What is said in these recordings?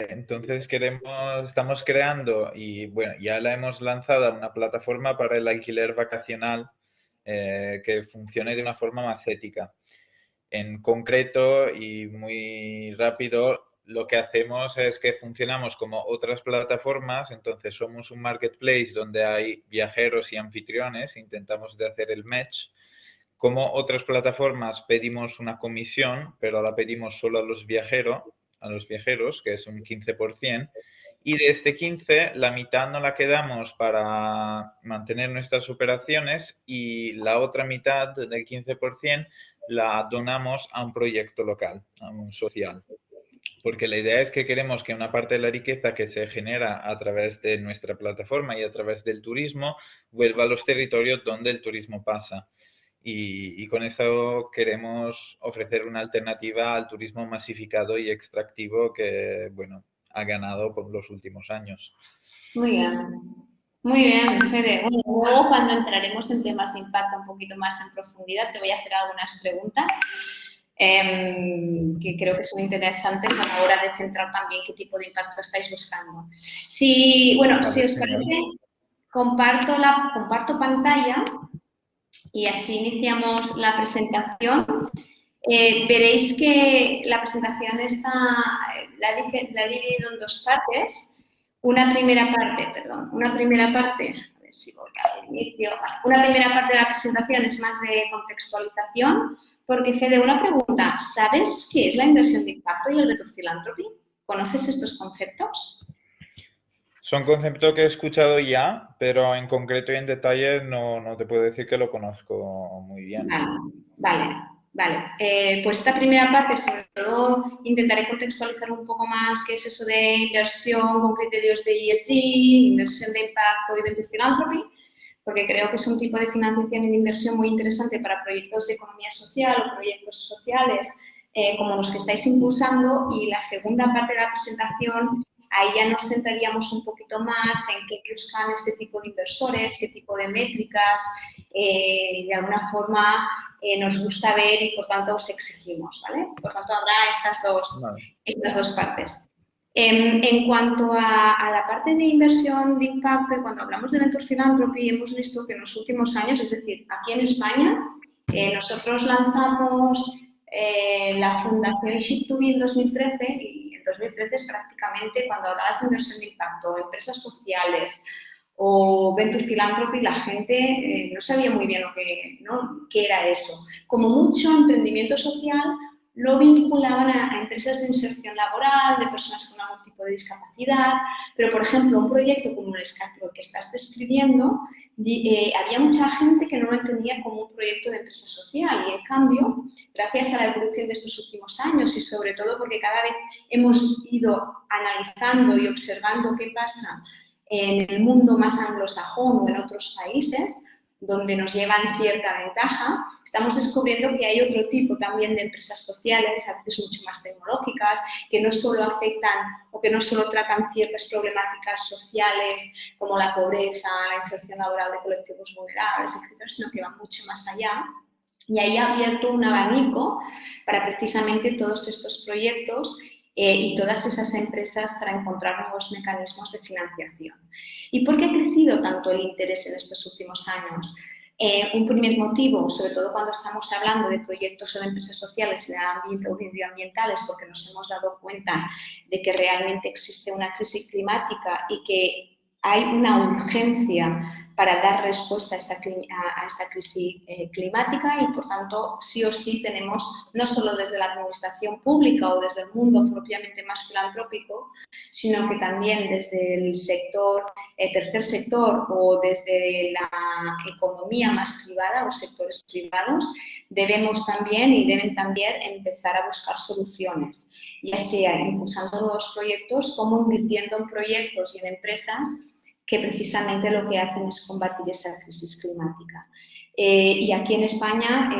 Entonces estamos creando y bueno, ya la hemos lanzado una plataforma para el alquiler vacacional que funcione de una forma más ética. En concreto y muy rápido, lo que hacemos es que funcionamos como otras plataformas, entonces somos un marketplace donde hay viajeros y anfitriones, intentamos de hacer el match. Como otras plataformas pedimos una comisión, pero la pedimos solo a los viajeros, que es un 15%, y de este 15, la mitad no la quedamos para mantener nuestras operaciones y la otra mitad del 15% la donamos a un proyecto local, a un social. Porque la idea es que queremos que una parte de la riqueza que se genera a través de nuestra plataforma y a través del turismo vuelva a los territorios donde el turismo pasa. Y con eso queremos ofrecer una alternativa al turismo masificado y extractivo que, bueno, ha ganado por los últimos años. Muy bien. Muy bien, Fede. Bueno, luego cuando entraremos en temas de impacto un poquito más en profundidad, te voy a hacer algunas preguntas que creo que son interesantes a la hora de centrar también qué tipo de impacto estáis buscando. Si, bueno, si Vale, os genial. parece, comparto pantalla y así iniciamos la presentación. Veréis que la presentación está, la he dividido en dos partes. Una primera parte, a ver si voy al inicio, una primera parte de la presentación es más de contextualización, porque Fede, una pregunta, ¿sabes qué es la inversión de impacto y el return philanthropy? ¿Conoces estos conceptos? Son conceptos que he escuchado ya, pero en concreto y en detalle no te puedo decir que lo conozco muy bien. Vale, vale, vale. Pues esta primera parte, sobre todo, intentaré contextualizar un poco más qué es eso de inversión con criterios de ESG, inversión de impacto y venture philanthropy, porque creo que es un tipo de financiación y de inversión muy interesante para proyectos de economía social o proyectos sociales como los que estáis impulsando. Y la segunda parte de la presentación, ahí ya nos centraríamos un poquito más en qué buscan este tipo de inversores, qué tipo de métricas, de alguna forma nos gusta ver y por tanto os exigimos, ¿vale? Por tanto habrá Vale. estas dos partes. En cuanto a la parte de inversión de impacto y cuando hablamos de Venture Philanthropy, hemos visto que en los últimos años, es decir, aquí en España, nosotros lanzamos la Fundación Ship2B en 2013 y en 2013 es prácticamente cuando hablabas de inversión de impacto, empresas sociales o Venture Philanthropy, la gente no sabía muy bien ¿no? qué era eso. Como mucho emprendimiento social lo vinculaban a empresas de inserción laboral, de personas con algún tipo de discapacidad, pero por ejemplo un proyecto como el que estás describiendo, había mucha gente que no lo entendía como un proyecto de empresa social y en cambio, gracias a la evolución de estos últimos años y sobre todo porque cada vez hemos ido analizando y observando qué pasa en el mundo más anglosajón o en otros países, donde nos llevan cierta ventaja, estamos descubriendo que hay otro tipo también de empresas sociales, a veces mucho más tecnológicas, que no solo afectan o que no solo tratan ciertas problemáticas sociales como la pobreza, la inserción laboral de colectivos vulnerables, etcétera, sino que van mucho más allá. Y ahí ha abierto un abanico para precisamente todos estos proyectos y todas esas empresas para encontrar nuevos mecanismos de financiación. ¿Y por qué ha crecido tanto el interés en estos últimos años? Un primer motivo, sobre todo cuando estamos hablando de proyectos o de empresas sociales en el ámbito medioambiental, es porque nos hemos dado cuenta de que realmente existe una crisis climática y que hay una urgencia para dar respuesta a esta crisis climática y, por tanto, sí o sí tenemos, no solo desde la administración pública o desde el mundo propiamente más filantrópico, sino que también desde el sector, tercer sector o desde la economía más privada, los sectores privados, debemos también y deben también empezar a buscar soluciones, ya sea impulsando nuevos proyectos como invirtiendo en proyectos y en empresas que precisamente lo que hacen es combatir esa crisis climática. Y aquí en España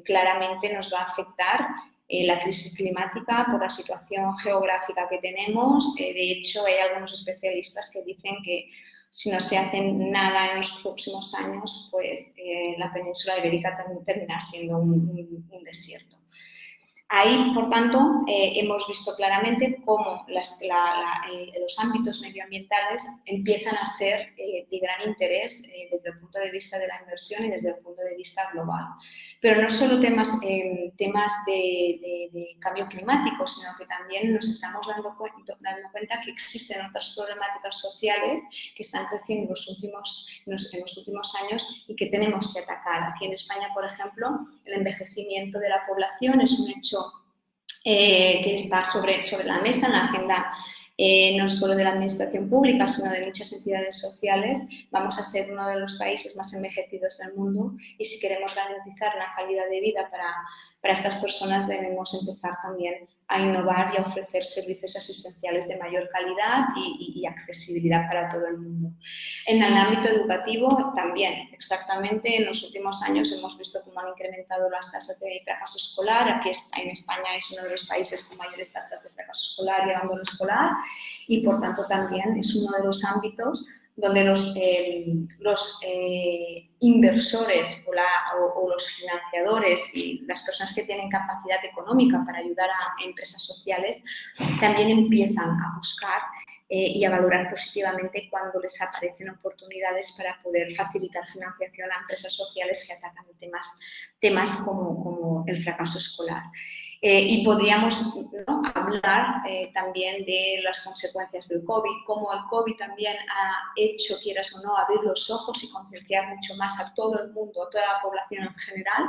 claramente nos va a afectar la crisis climática por la situación geográfica que tenemos. De hecho, hay algunos especialistas que dicen que si no se hace nada en los próximos años, pues la península ibérica termina siendo un desierto. Ahí, por tanto, hemos visto claramente cómo los ámbitos medioambientales empiezan a ser de gran interés desde el punto de vista de la inversión y desde el punto de vista global. Pero no solo temas de cambio climático, sino que también nos estamos dando cuenta que existen otras problemáticas sociales que están creciendo en los últimos años y que tenemos que atacar. Aquí en España, por ejemplo, el envejecimiento de la población es un hecho que está sobre la mesa en la agenda no solo de la administración pública, sino de muchas entidades sociales. Vamos a ser uno de los países más envejecidos del mundo y si queremos garantizar una calidad de vida para estas personas debemos empezar también a innovar y a ofrecer servicios asistenciales de mayor calidad y accesibilidad para todo el mundo. En el ámbito educativo también, exactamente, en los últimos años hemos visto cómo han incrementado las tasas de fracaso escolar. Aquí en España es uno de los países con mayores tasas de fracaso escolar y abandono escolar y por tanto también es uno de los ámbitos donde los inversores o los financiadores y las personas que tienen capacidad económica para ayudar a empresas sociales también empiezan a buscar y a valorar positivamente cuando les aparecen oportunidades para poder facilitar financiación a empresas sociales que atacan temas como el fracaso escolar. Y podríamos, ¿no?, hablar también de las consecuencias del COVID, cómo el COVID también ha hecho, quieras o no, abrir los ojos y concienciar mucho más a todo el mundo, a toda la población en general,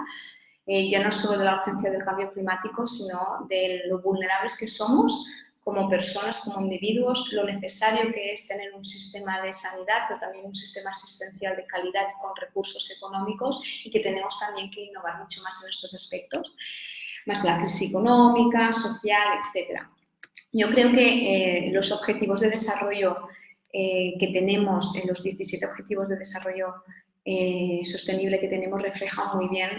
ya no solo de la urgencia del cambio climático, sino de lo vulnerables que somos como personas, como individuos, lo necesario que es tener un sistema de sanidad, pero también un sistema asistencial de calidad con recursos económicos y que tenemos también que innovar mucho más en estos aspectos, más la crisis económica, social, etc. Yo creo que los objetivos de desarrollo que tenemos, en los 17 objetivos de desarrollo sostenible que tenemos, reflejan muy bien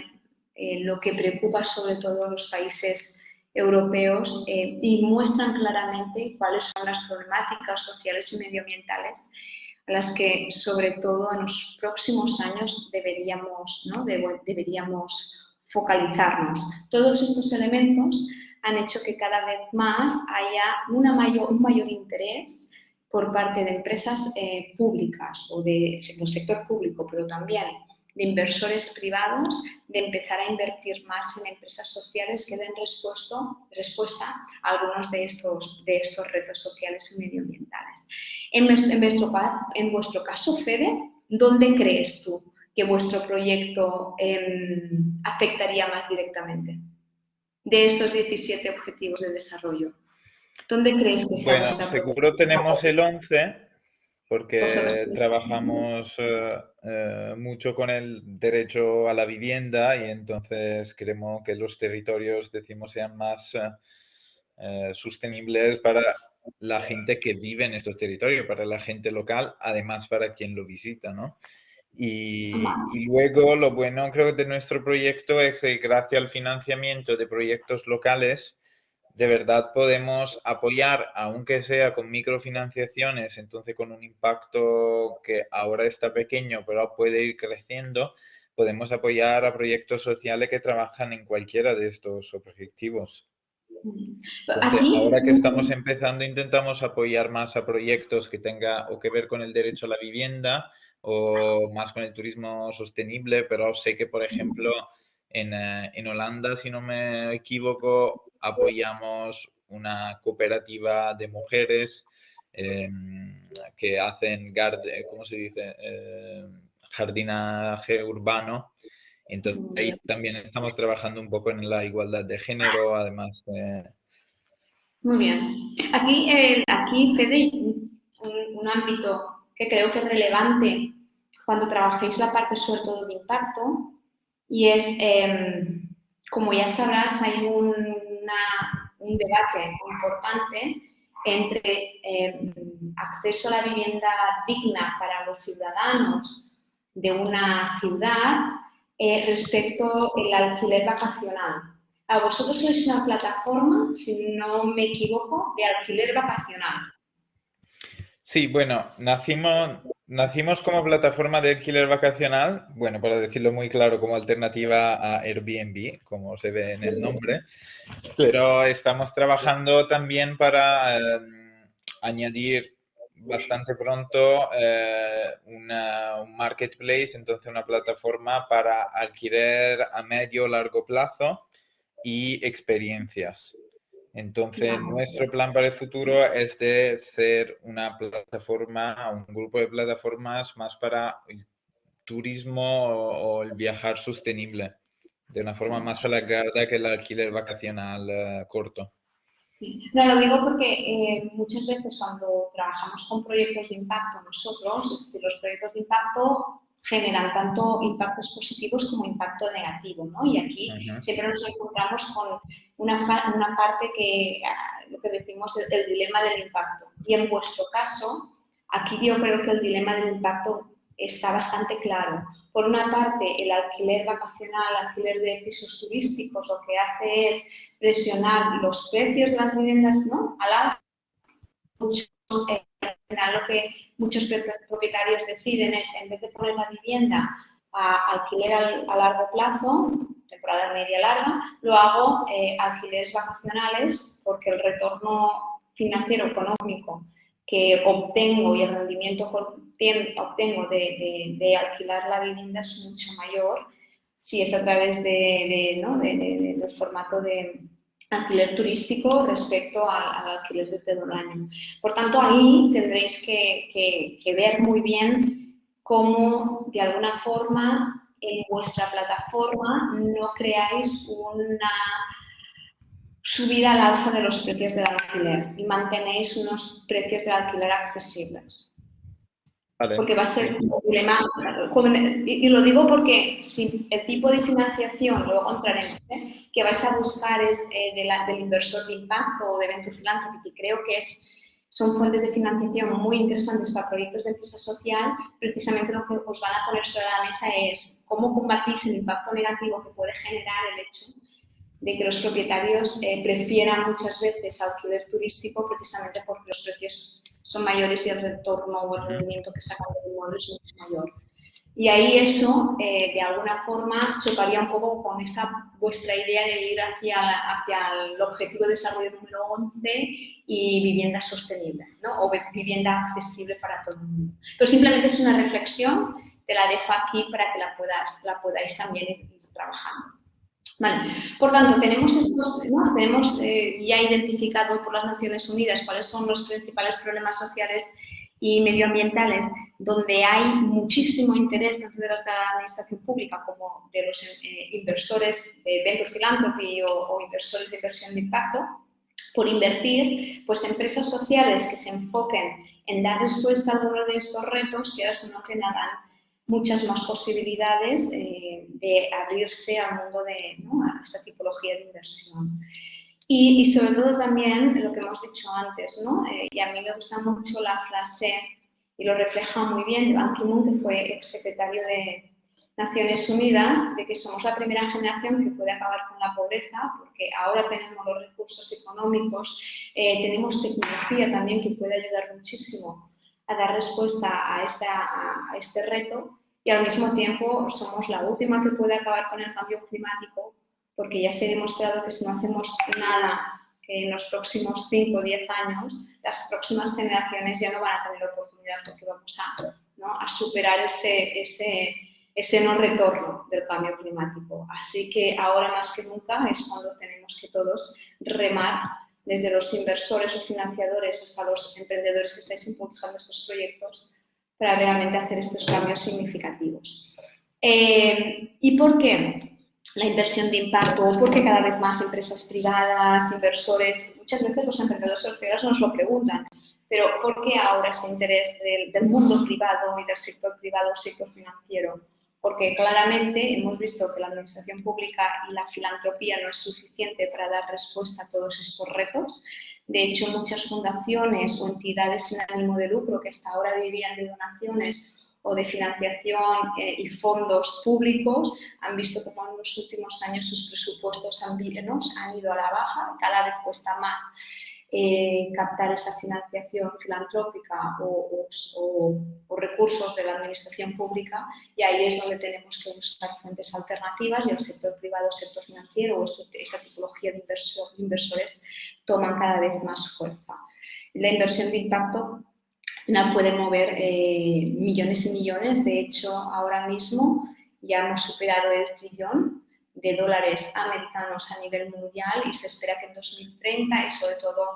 lo que preocupa sobre todo a los países europeos y muestran claramente cuáles son las problemáticas sociales y medioambientales a las que, sobre todo en los próximos años, deberíamos focalizarnos. Todos estos elementos han hecho que cada vez más haya un mayor interés por parte de empresas públicas o del sector público, pero también de inversores privados, de empezar a invertir más en empresas sociales que den respuesta a algunos de estos retos sociales y medioambientales. En vuestro caso, Fede, ¿dónde crees tú que vuestro proyecto afectaría más directamente de estos 17 objetivos de desarrollo? ¿Dónde crees que está Bueno, vuestra seguro tenemos el 11 porque proyección? trabajamos mucho con el derecho a la vivienda y entonces queremos que los territorios, decimos, sean más sostenibles para la gente que vive en estos territorios, para la gente local, además para quien lo visita, ¿no? Y luego lo bueno creo de nuestro proyecto es que gracias al financiamiento de proyectos locales, de verdad podemos apoyar, aunque sea con microfinanciaciones, entonces con un impacto que ahora está pequeño, pero puede ir creciendo, podemos apoyar a proyectos sociales que trabajan en cualquiera de estos objetivos. Entonces, Aquí, ahora que estamos empezando, intentamos apoyar más a proyectos que tenga o que ver con el derecho a la vivienda o más con el turismo sostenible, pero sé que, por ejemplo, en Holanda, si no me equivoco, apoyamos una cooperativa de mujeres eh, que hacen, ¿cómo se dice? Jardinaje urbano. Entonces, ahí también estamos trabajando un poco en la igualdad de género, además. muy bien. Aquí, Fede, un ámbito que creo que es relevante cuando trabajéis la parte sobre todo de impacto y es, como ya sabrás, hay un debate importante entre acceso a la vivienda digna para los ciudadanos de una ciudad respecto al alquiler vacacional. A vosotros sois una plataforma, si no me equivoco, de alquiler vacacional. Sí, bueno, nacimos Nacimos como plataforma de alquiler vacacional, bueno, para decirlo muy claro, como alternativa a Airbnb, como se ve en Sí, el sí. nombre, pero estamos trabajando también para añadir bastante pronto un marketplace, entonces una plataforma para alquiler a medio o largo plazo y experiencias. Entonces, Vale. nuestro plan para el futuro es de ser una plataforma, un grupo de plataformas más para el turismo o el viajar sostenible, de una forma Sí. más alargada que el alquiler vacacional corto. Sí. No, lo digo porque muchas veces cuando trabajamos con proyectos de impacto nosotros, es decir, los proyectos de impacto generan tanto impactos positivos como impacto negativo, ¿no? Y aquí Ujú. siempre nos encontramos con una parte que, lo que decimos, el dilema del impacto. Y en vuestro caso, aquí yo creo que el dilema del impacto está bastante claro. Por una parte, el alquiler vacacional, alquiler de pisos turísticos, lo que hace es presionar los precios de las viviendas, ¿no? Al alza. Muchos, al final lo que muchos propietarios deciden es, en vez de poner la vivienda a alquiler a largo plazo, temporada media larga, lo hago alquileres vacacionales porque el retorno financiero económico que obtengo y el rendimiento que obtengo de alquilar la vivienda es mucho mayor si es a través ¿no? del formato de alquiler turístico respecto al alquiler de todo el año. Por tanto, ahí tendréis que ver muy bien cómo, de alguna forma, en vuestra plataforma no creáis una subida al alza de los precios del alquiler y mantenéis unos precios de alquiler accesibles. Vale, Porque va a ser sí. un problema, y lo digo porque si el tipo de financiación, luego entraremos, que vais a buscar es del inversor de impacto o de Venture Philanthropy, que creo que son fuentes de financiación muy interesantes para proyectos de empresa social, precisamente lo que os van a poner sobre la mesa es cómo combatís el impacto negativo que puede generar el hecho de que los propietarios prefieran muchas veces alquiler turístico precisamente porque los precios son mayores y el retorno o el Ujú. rendimiento que sacan del inmueble es mucho mayor. Y ahí eso, de alguna forma, chocaría un poco con esa vuestra idea de ir hacia el objetivo de desarrollo número 11 y vivienda sostenible, ¿no? O vivienda accesible para todo el mundo. Pero simplemente es una reflexión, te la dejo aquí para que la podáis también ir trabajando. Vale. Por tanto, ¿no? Tenemos ya identificado por las Naciones Unidas cuáles son los principales problemas sociales y medioambientales donde hay muchísimo interés dentro de la administración pública, como de los inversores de Venture Philanthropy o inversores de inversión de impacto, por invertir, pues empresas sociales que se enfoquen en dar respuesta a alguno de estos retos que ahora son los que hagan muchas más posibilidades de abrirse al mundo de, ¿no? a esta tipología de inversión. Y sobre todo también lo que hemos dicho antes, ¿no? Y a mí me gusta mucho la frase, y lo refleja muy bien, Ban Ki-moon, que fue exsecretario de Naciones Unidas, de que somos la primera generación que puede acabar con la pobreza, porque ahora tenemos los recursos económicos, tenemos tecnología también que puede ayudar muchísimo a dar respuesta a este reto, y al mismo tiempo somos la última que puede acabar con el cambio climático, porque ya se ha demostrado que si no hacemos nada en los próximos 5 o 10 años, las próximas generaciones ya no van a tener oportunidad porque vamos ¿no? a superar ese no retorno del cambio climático. Así que ahora más que nunca es cuando tenemos que todos remar desde los inversores o financiadores hasta los emprendedores que estáis impulsando estos proyectos para realmente hacer estos cambios significativos. ¿Y por qué? La inversión de impacto, porque cada vez más empresas privadas, inversores, muchas veces los emprendedores sociales nos lo preguntan, pero ¿por qué ahora ese interés del mundo privado y del sector privado o sector financiero? Porque claramente hemos visto que la administración pública y la filantropía no es suficiente para dar respuesta a todos estos retos. De hecho, muchas fundaciones o entidades sin ánimo de lucro que hasta ahora vivían de donaciones o de financiación y fondos públicos han visto cómo en los últimos años sus presupuestos han ido a la baja, cada vez cuesta más captar esa financiación filantrópica o recursos de la administración pública, y ahí es donde tenemos que buscar fuentes alternativas, y el sector privado, el sector financiero o esta tipología de inversores toman cada vez más fuerza. La inversión de impacto la puede mover millones y millones. De hecho, ahora mismo ya hemos superado el trillón de dólares americanos a nivel mundial, y se espera que en 2030, y sobre todo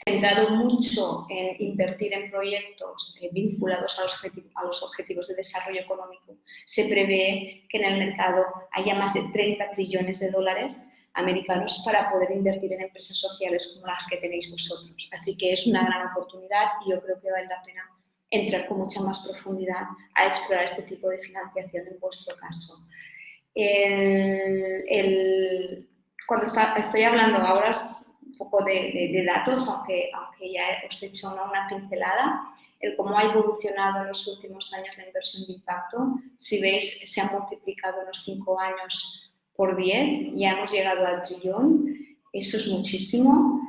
centrado mucho en invertir en proyectos vinculados a los objetivos de desarrollo económico, se prevé que en el mercado haya más de 30 trillones de dólares americanos para poder invertir en empresas sociales como las que tenéis vosotros. Así que es una gran oportunidad, y yo creo que vale la pena entrar con mucha más profundidad a explorar este tipo de financiación en vuestro caso. Cuando estoy hablando ahora un poco de datos, aunque ya os he hecho una pincelada, el cómo ha evolucionado en los últimos años la inversión de impacto. Si veis, se ha multiplicado en los 5 años por 10, ya hemos llegado al trillón. Eso es muchísimo,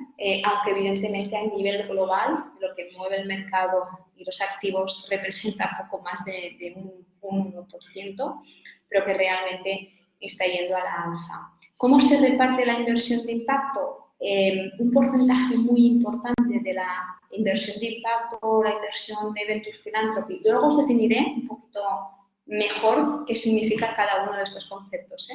aunque evidentemente a nivel global lo que mueve el mercado y los activos representa poco más de un 1%, pero que realmente está yendo a la alza. ¿Cómo se reparte la inversión de impacto? Un porcentaje muy importante de la inversión de impacto o la inversión de Venture Philanthropy. Luego os definiré un poquito mejor qué significa cada uno de estos conceptos,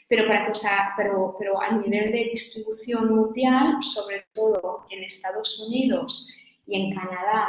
Pero a nivel de distribución mundial, sobre todo en Estados Unidos y en Canadá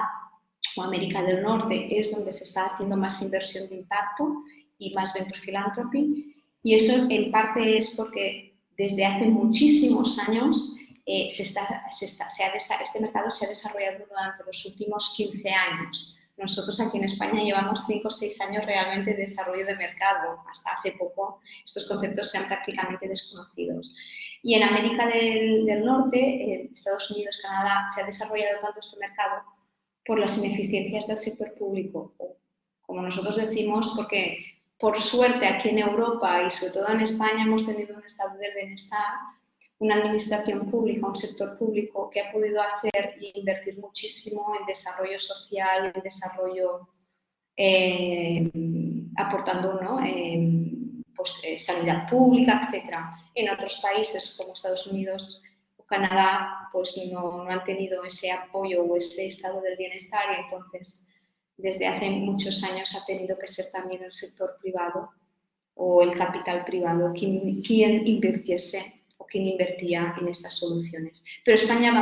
o América del Norte, es donde se está haciendo más inversión de impacto y más Venture Philanthropy. Y eso en parte es porque desde hace muchísimos años este mercado se ha desarrollado durante los últimos 15 años. Nosotros aquí en España llevamos 5 o 6 años realmente de desarrollo de mercado. Hasta hace poco estos conceptos eran prácticamente desconocidos. Y en América del Norte, Estados Unidos, Canadá, se ha desarrollado tanto este mercado por las ineficiencias del sector público, o como nosotros decimos, porque por suerte aquí en Europa y sobre todo en España hemos tenido un estado del bienestar, una administración pública, un sector público que ha podido hacer e invertir muchísimo en desarrollo social, en desarrollo aportando, ¿no?, sanidad pública, etc. En otros países como Estados Unidos o Canadá pues no han tenido ese apoyo o ese estado del bienestar, y entonces desde hace muchos años ha tenido que ser también el sector privado o el capital privado quien invirtiese o quien invertía en estas soluciones. Pero España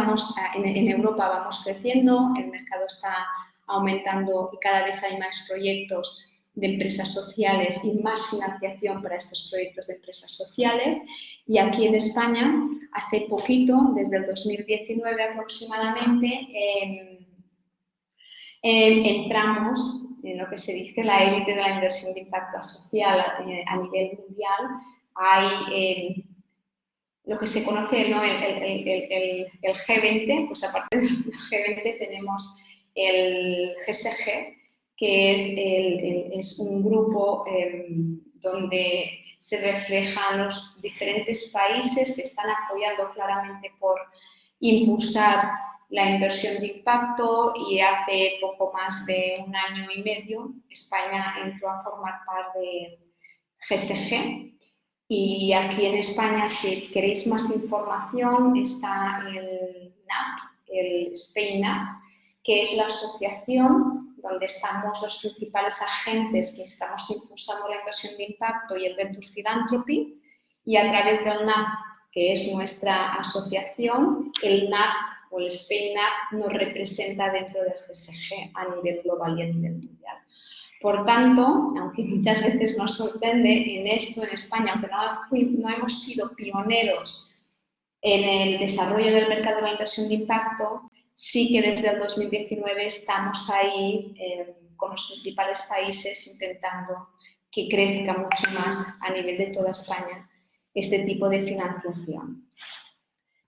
en Europa vamos creciendo, el mercado está aumentando y cada vez hay más proyectos de empresas sociales y más financiación para estos proyectos de empresas sociales. Y aquí en España, hace poquito, desde el 2019 aproximadamente, entramos en lo que se dice la élite de la inversión de impacto social a nivel mundial. Hay lo que se conoce, ¿no?, el G20, pues aparte del G20 tenemos el GSG, que es un grupo donde se reflejan los diferentes países que están apoyando claramente por impulsar la inversión de impacto, y hace poco más de 1 año y medio España entró a formar parte del GSG. Y aquí en España, si queréis más información, está el NAP, el Spain NAP, que es la asociación donde estamos los principales agentes que estamos impulsando la inversión de impacto y el Venture Philanthropy, y a través del NAP, que es nuestra asociación, el NAP o el Spain NAP nos representa dentro del GSG a nivel global y a nivel mundial. Por tanto, aunque muchas veces nos sorprende en esto en España, aunque no hemos sido pioneros en el desarrollo del mercado de la inversión de impacto, sí que desde el 2019 estamos ahí con los principales países intentando que crezca mucho más a nivel de toda España este tipo de financiación.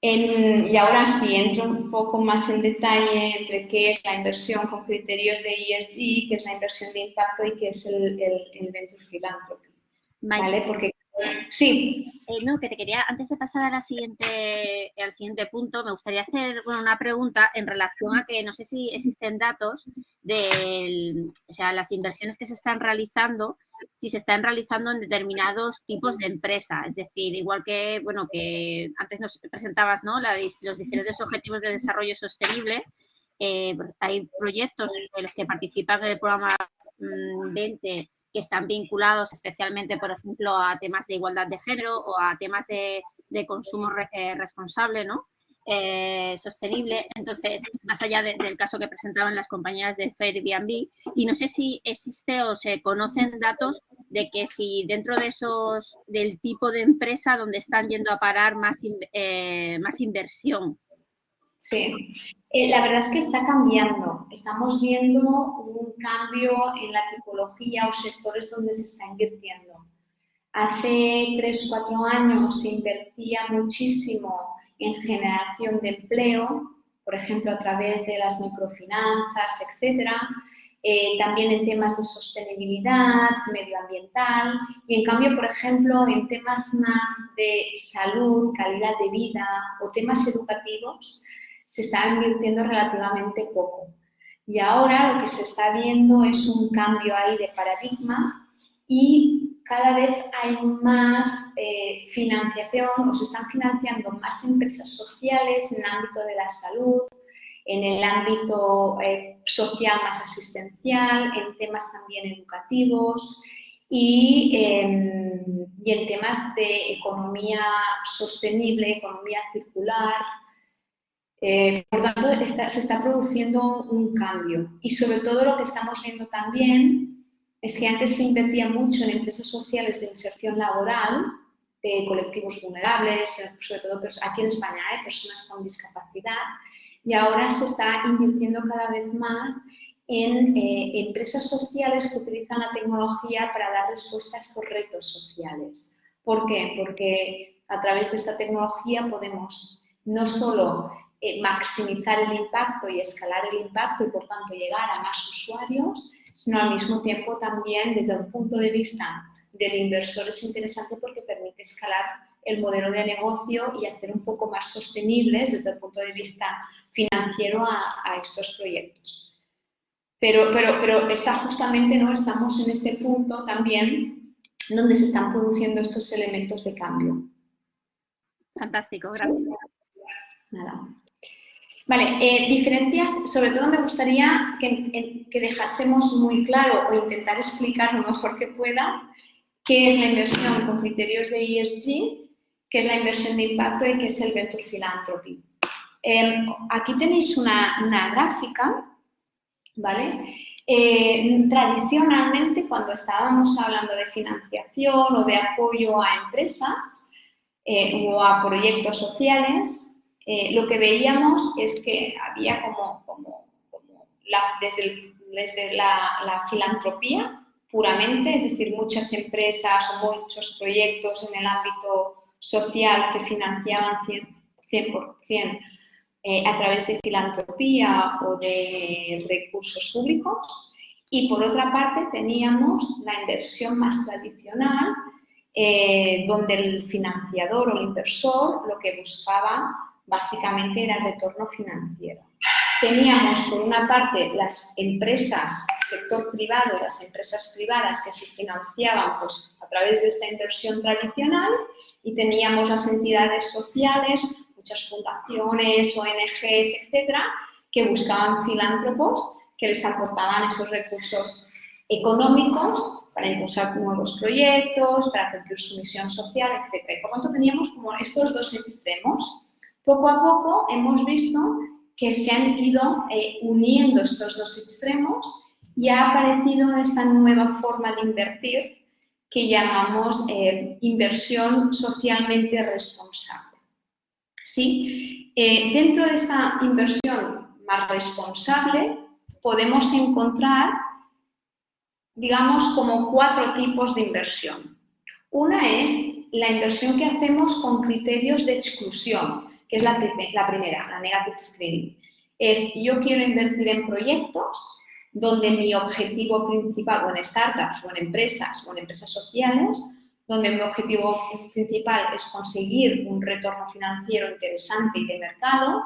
Y ahora sí, entro un poco más en detalle entre qué es la inversión con criterios de ESG, qué es la inversión de impacto y qué es el Venture Philanthropy. ¿Vale? Porque Sí. No, que te quería, antes de pasar al siguiente punto, me gustaría hacer una pregunta en relación a que no sé si existen datos o sea, las inversiones que se están realizando, si se están realizando en determinados tipos de empresa. Es decir, igual que, bueno, que antes nos presentabas, ¿no? Los diferentes objetivos de desarrollo sostenible. Hay proyectos de los que participan en el programa 20 que están vinculados especialmente, por ejemplo, a temas de igualdad de género o a temas de consumo responsable, ¿no? Sostenible. Entonces, más allá del caso que presentaban las compañeras de Airbnb, y no sé si existe o se conocen datos de que si dentro de del tipo de empresa donde están yendo a parar más inversión. Sí, la verdad es que está cambiando. Estamos viendo un cambio en la tipología o sectores donde se está invirtiendo. Hace 3 o 4 años se invertía muchísimo en generación de empleo, por ejemplo, a través de las microfinanzas, etcétera. También en temas de sostenibilidad medioambiental y, en cambio, por ejemplo, en temas más de salud, calidad de vida o temas educativos, se está invirtiendo relativamente poco. Y ahora lo que se está viendo es un cambio ahí de paradigma y cada vez hay más financiación, o se están financiando más empresas sociales en el ámbito de la salud, en el ámbito social más asistencial, en temas también educativos y en temas de economía sostenible, economía circular. Por tanto, se está produciendo un cambio y, sobre todo, lo que estamos viendo también es que antes se invertía mucho en empresas sociales de inserción laboral de colectivos vulnerables, sobre todo aquí en España, personas con discapacidad, y ahora se está invirtiendo cada vez más en empresas sociales que utilizan la tecnología para dar respuesta a estos retos sociales. ¿Por qué? Porque a través de esta tecnología podemos no solo maximizar el impacto y escalar el impacto y, por tanto, llegar a más usuarios, sino al mismo tiempo también desde un punto de vista del inversor es interesante porque permite escalar el modelo de negocio y hacer un poco más sostenibles desde el punto de vista financiero a estos proyectos. Pero está justamente, ¿no? Estamos en este punto también donde se están produciendo estos elementos de cambio. Fantástico, gracias. Nada. Vale, diferencias, sobre todo me gustaría que dejásemos muy claro o intentar explicar lo mejor que pueda qué es la inversión con criterios de ESG, qué es la inversión de impacto y qué es el Venture Philanthropy. Aquí tenéis una gráfica, ¿vale? Tradicionalmente, cuando estábamos hablando de financiación o de apoyo a empresas o a proyectos sociales, lo que veíamos es que había desde la filantropía puramente, es decir, muchas empresas o muchos proyectos en el ámbito social se financiaban 100% a través de filantropía o de recursos públicos, y por otra parte teníamos la inversión más tradicional, donde el financiador o el inversor lo que buscaba básicamente era el retorno financiero. Teníamos, por una parte, las empresas, sector privado y las empresas privadas que se financiaban pues, a través de esta inversión tradicional, y teníamos las entidades sociales, muchas fundaciones, ONGs, etcétera, que buscaban filántropos que les aportaban esos recursos económicos para impulsar nuevos proyectos, para cumplir su misión social, etcétera. Y por tanto teníamos como estos dos extremos. Poco a poco hemos visto que se han ido uniendo estos dos extremos y ha aparecido esta nueva forma de invertir que llamamos inversión socialmente responsable. ¿Sí? Dentro de esta inversión más responsable podemos encontrar, digamos, como 4 tipos de inversión. Una es la inversión que hacemos con criterios de exclusión, que es la primera, la negative screening. Es, yo quiero invertir en proyectos donde mi objetivo principal, o en startups, o en empresas sociales, donde mi objetivo principal es conseguir un retorno financiero interesante y de mercado,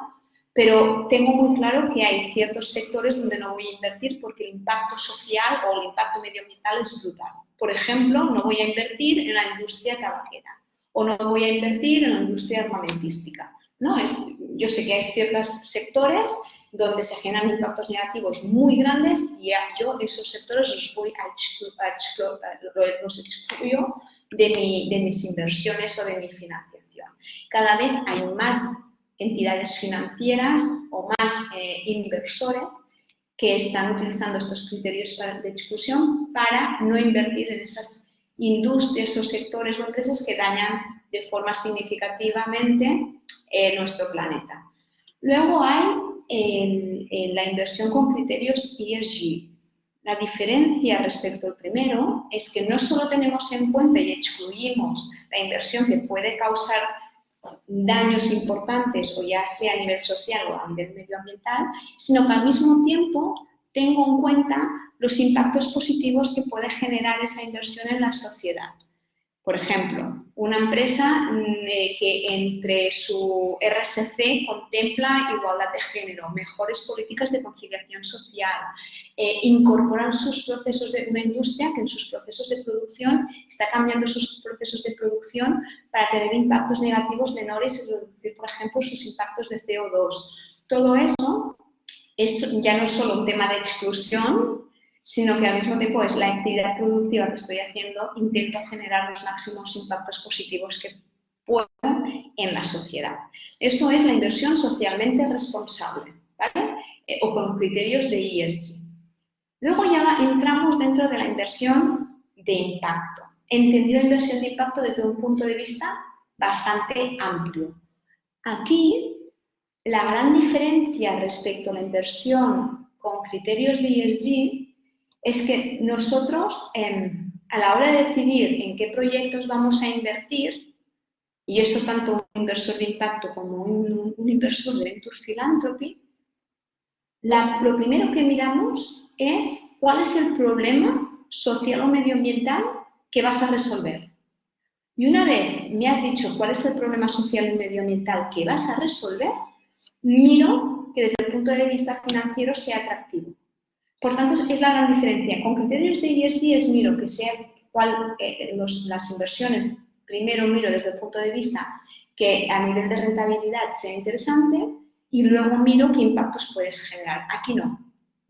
pero tengo muy claro que hay ciertos sectores donde no voy a invertir porque el impacto social o el impacto medioambiental es brutal. Por ejemplo, no voy a invertir en la industria tabaquera o no voy a invertir en la industria armamentística, ¿no? Yo sé que hay ciertos sectores donde se generan impactos negativos muy grandes y yo esos sectores los excluyo de mis inversiones o de mi financiación. Cada vez hay más entidades financieras o más inversores que están utilizando estos criterios de exclusión para no invertir en esas industrias o sectores o empresas que dañan de forma significativamente nuestro planeta. Luego hay la inversión con criterios ESG. La diferencia respecto al primero es que no solo tenemos en cuenta y excluimos la inversión que puede causar daños importantes, o ya sea a nivel social o a nivel medioambiental, sino que al mismo tiempo tengo en cuenta los impactos positivos que puede generar esa inversión en la sociedad. Por ejemplo, una empresa que entre su RSC contempla igualdad de género, mejores políticas de conciliación social, incorporan sus procesos de una industria que en sus procesos de producción está cambiando sus procesos de producción para tener impactos negativos menores y reducir, por ejemplo, sus impactos de CO2. Todo eso es ya no solo un tema de exclusión, sino que al mismo tiempo es la actividad productiva que estoy haciendo, intento generar los máximos impactos positivos que puedo en la sociedad. Esto es la inversión socialmente responsable, ¿vale? O con criterios de ESG. Luego ya entramos dentro de la inversión de impacto. Entendido inversión de impacto desde un punto de vista bastante amplio. Aquí, la gran diferencia respecto a la inversión con criterios de ESG es que nosotros, a la hora de decidir en qué proyectos vamos a invertir, y esto tanto un inversor de impacto como un inversor de Venture Philanthropy, lo primero que miramos es cuál es el problema social o medioambiental que vas a resolver. Y una vez me has dicho cuál es el problema social y medioambiental que vas a resolver, miro que desde el punto de vista financiero sea atractivo. Por tanto, es la gran diferencia. Con criterios de ESG es miro que sea las inversiones, primero miro desde el punto de vista que a nivel de rentabilidad sea interesante y luego miro qué impactos puedes generar. Aquí no.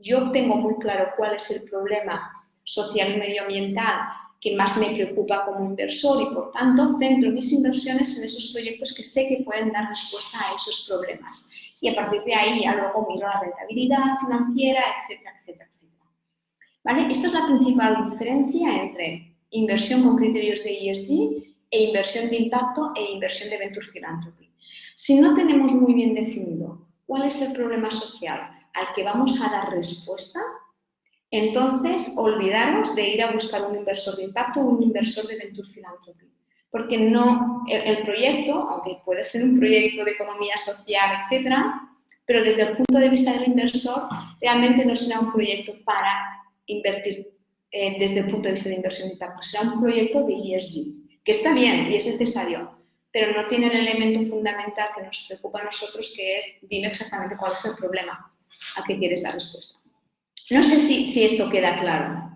Yo tengo muy claro cuál es el problema social y medioambiental que más me preocupa como inversor y, por tanto, centro mis inversiones en esos proyectos que sé que pueden dar respuesta a esos problemas. Y a partir de ahí ya luego miro la rentabilidad financiera, etcétera, etcétera, etcétera. ¿Vale? Esta es la principal diferencia entre inversión con criterios de ESG e inversión de impacto e inversión de Venture Philanthropy. Si no tenemos muy bien definido cuál es el problema social al que vamos a dar respuesta, entonces olvidaros de ir a buscar un inversor de impacto o un inversor de Venture Philanthropy. Porque no, el proyecto, aunque puede ser un proyecto de economía social, etcétera, pero desde el punto de vista del inversor, realmente no será un proyecto para invertir desde el punto de vista de inversión de impacto, será un proyecto de ESG, que está bien y es necesario, pero no tiene el elemento fundamental que nos preocupa a nosotros, que es dime exactamente cuál es el problema al que quieres dar respuesta. No sé si esto queda claro.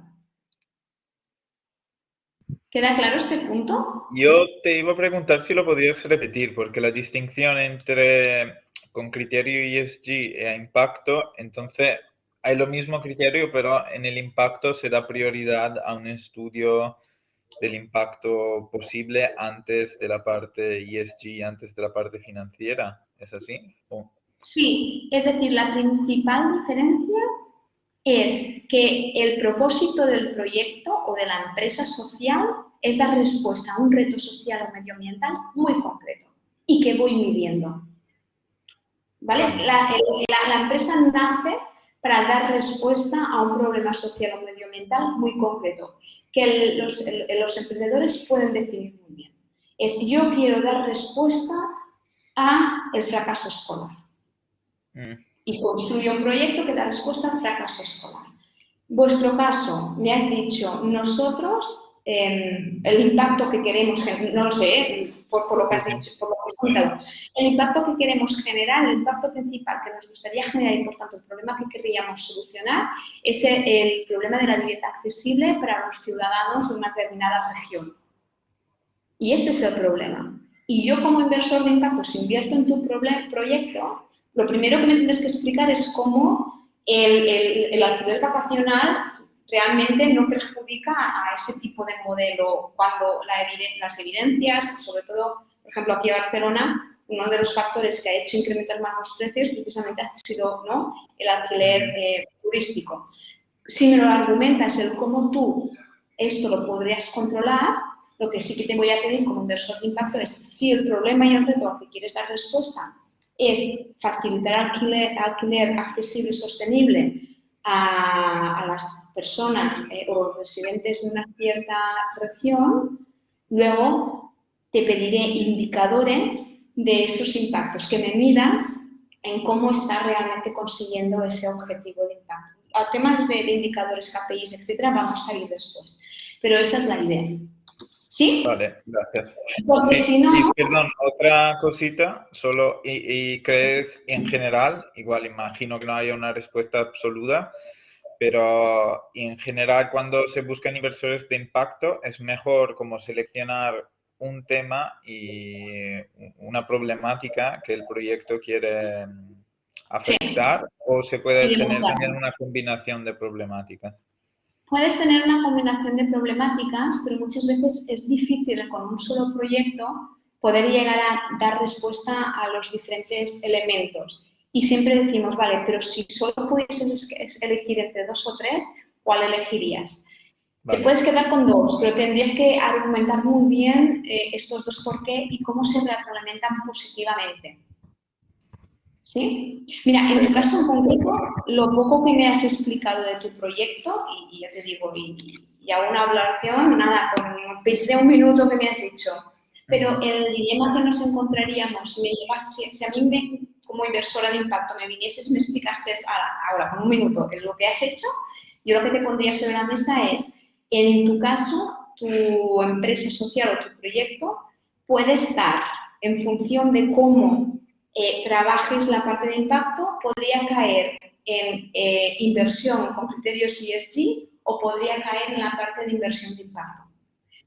¿Queda claro este punto? Yo te iba a preguntar si lo podrías repetir, porque la distinción entre con criterio ESG e impacto, entonces hay lo mismo criterio, pero en el impacto se da prioridad a un estudio del impacto posible antes de la parte ESG, antes de la parte financiera. ¿Es así? Sí, es decir, la principal diferencia es que el propósito del proyecto o de la empresa social es dar respuesta a un reto social o medioambiental muy concreto y que voy midiendo. ¿Vale? La empresa nace para dar respuesta a un problema social o medioambiental muy concreto, que los emprendedores pueden definir muy bien. Yo quiero dar respuesta al fracaso escolar. Y construyo un proyecto que da respuesta al fracaso escolar. Vuestro caso, me has dicho, nosotros el impacto que queremos, no lo sé, por lo que has dicho, por lo que has comentado, el impacto que queremos generar, el impacto principal que nos gustaría generar y, por tanto, el problema que querríamos solucionar es el problema de la vivienda accesible para los ciudadanos de una determinada región. Y ese es el problema. Y yo, como inversor de impacto, si invierto en tu proyecto, lo primero que me tienes que explicar es cómo el alquiler vacacional realmente no perjudica a ese tipo de modelo cuando las evidencias, sobre todo, por ejemplo, aquí en Barcelona, uno de los factores que ha hecho incrementar más los precios precisamente ha sido, ¿no?, el alquiler turístico. Si me lo argumentas el cómo tú esto lo podrías controlar, lo que sí que te voy a pedir como inversor de impacto es si el problema y el reto al que quieres dar respuesta es facilitar alquiler accesible y sostenible a las personas o los residentes de una cierta región, luego te pediré indicadores de esos impactos, que me midas en cómo está realmente consiguiendo ese objetivo de impacto. A temas de indicadores, KPIs, etcétera, vamos a ir después. Pero esa es la idea. ¿Sí? Vale, gracias. Porque Sí, si no... y perdón, otra cosita, solo, y crees en general, igual imagino que no haya una respuesta absoluta, pero en general cuando se buscan inversores de impacto es mejor como seleccionar un tema y una problemática que el proyecto quiere afectar, o se puede tener también una combinación de problemáticas. Puedes tener una combinación de problemáticas, pero muchas veces es difícil con un solo proyecto poder llegar a dar respuesta a los diferentes elementos. Y siempre decimos, vale, pero si solo pudieses elegir entre 2 o 3, ¿cuál elegirías? Vale. Te puedes quedar con 2, pero tendrías que argumentar muy bien estos 2 por qué y cómo se retroalimentan positivamente. ¿Sí? Mira, en tu caso en concreto, lo poco que me has explicado de tu proyecto, y ya te digo, y hago una evaluación, nada, con un pitch de 1 minuto que me has dicho, pero el dilema que nos encontraríamos, si a mí como inversora de impacto me vinieses y me explicases ahora con 1 minuto lo que has hecho, yo lo que te pondría sobre la mesa es, en tu caso, tu empresa social o tu proyecto puede estar en función de cómo trabajes la parte de impacto, podría caer en inversión con criterios ESG o podría caer en la parte de inversión de impacto.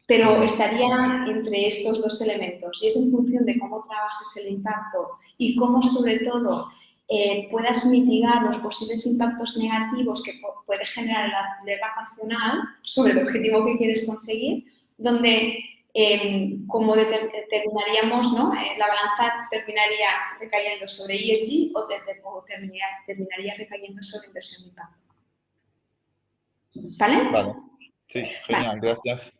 Pero estaría entre estos 2 elementos y es en función de cómo trabajes el impacto y cómo, sobre todo, puedas mitigar los posibles impactos negativos que puede generar el alquiler vacacional sobre el objetivo que quieres conseguir, donde como terminaríamos, ¿no? La balanza terminaría recayendo sobre ESG o terminaría recayendo sobre inversión de impacto. ¿Vale? Vale. Sí, genial, vale. Gracias.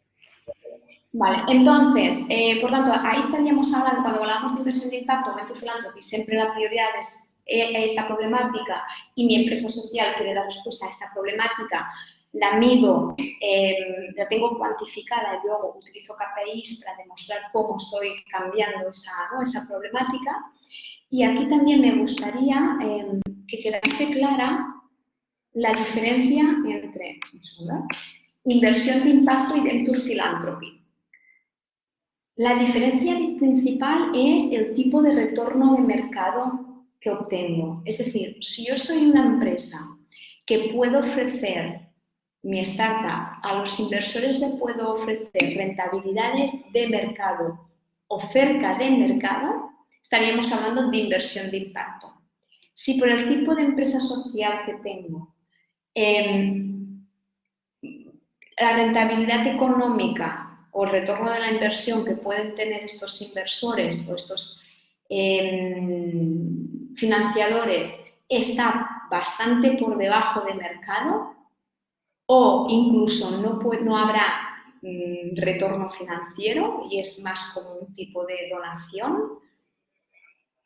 Vale, entonces, por tanto, ahí estaríamos hablando, cuando hablamos de inversión de impacto, Venture Philanthropy, siempre la prioridad es esta problemática y mi empresa social quiere dar respuesta a esta problemática, la mido, la tengo cuantificada y luego utilizo KPIs para demostrar cómo estoy cambiando esa problemática. Y aquí también me gustaría que quedase clara la diferencia entre inversión de impacto y Venture Philanthropy. La diferencia principal es el tipo de retorno de mercado que obtengo. Es decir, si yo soy una empresa que puedo ofrecer mi startup a los inversores, le puedo ofrecer rentabilidades de mercado o cerca de mercado, estaríamos hablando de inversión de impacto. Si por el tipo de empresa social que tengo, la rentabilidad económica o el retorno de la inversión que pueden tener estos inversores o estos financiadores está bastante por debajo de mercado o incluso no habrá retorno financiero y es más como un tipo de donación,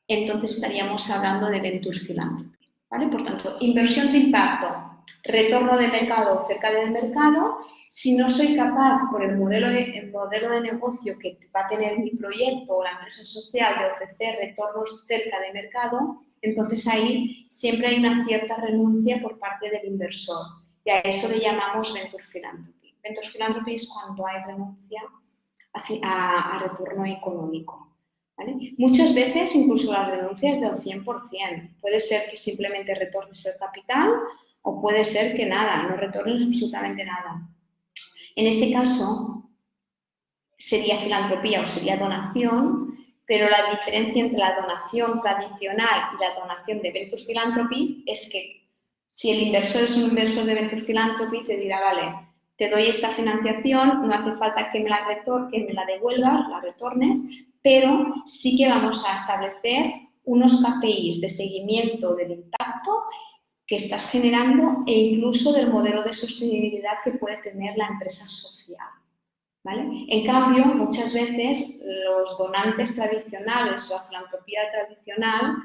entonces estaríamos hablando de Venture Philanthropy, ¿vale? Por tanto, inversión de impacto, retorno de mercado cerca del mercado. Si no soy capaz, por el modelo de negocio que va a tener mi proyecto o la empresa social, de ofrecer retornos cerca de mercado, entonces ahí siempre hay una cierta renuncia por parte del inversor. Y a eso le llamamos Venture Philanthropy. Venture Philanthropy es cuando hay renuncia a retorno económico. ¿Vale? Muchas veces incluso la renuncia es del 100%. Puede ser que simplemente retornes el capital o puede ser que nada, no retornes absolutamente nada. En ese caso sería filantropía o sería donación, pero la diferencia entre la donación tradicional y la donación de Venture Philanthropy es que si el inversor es un inversor de Venture Philanthropy te dirá, vale, te doy esta financiación, no hace falta que me la devuelvas, la retornes, pero sí que vamos a establecer unos KPIs de seguimiento del impacto que estás generando e incluso del modelo de sostenibilidad que puede tener la empresa social. ¿Vale? En cambio, muchas veces los donantes tradicionales o la filantropía tradicional,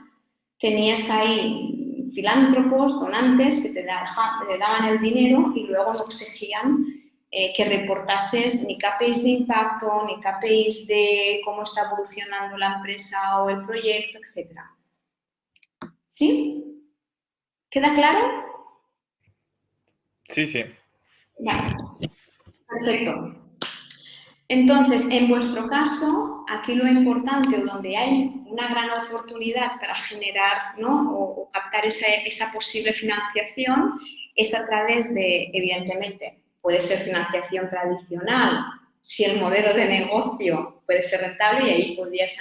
tenías ahí filántropos, donantes que te daban el dinero y luego no exigían que reportases ni KPIs de impacto, ni KPIs de cómo está evolucionando la empresa o el proyecto, etc. ¿Sí? ¿Queda claro? Sí, sí. Vale, perfecto. Entonces, en vuestro caso, aquí lo importante, o donde hay una gran oportunidad para generar, ¿no?, o captar esa posible financiación, es a través de, evidentemente, puede ser financiación tradicional, si el modelo de negocio puede ser rentable, y ahí podrías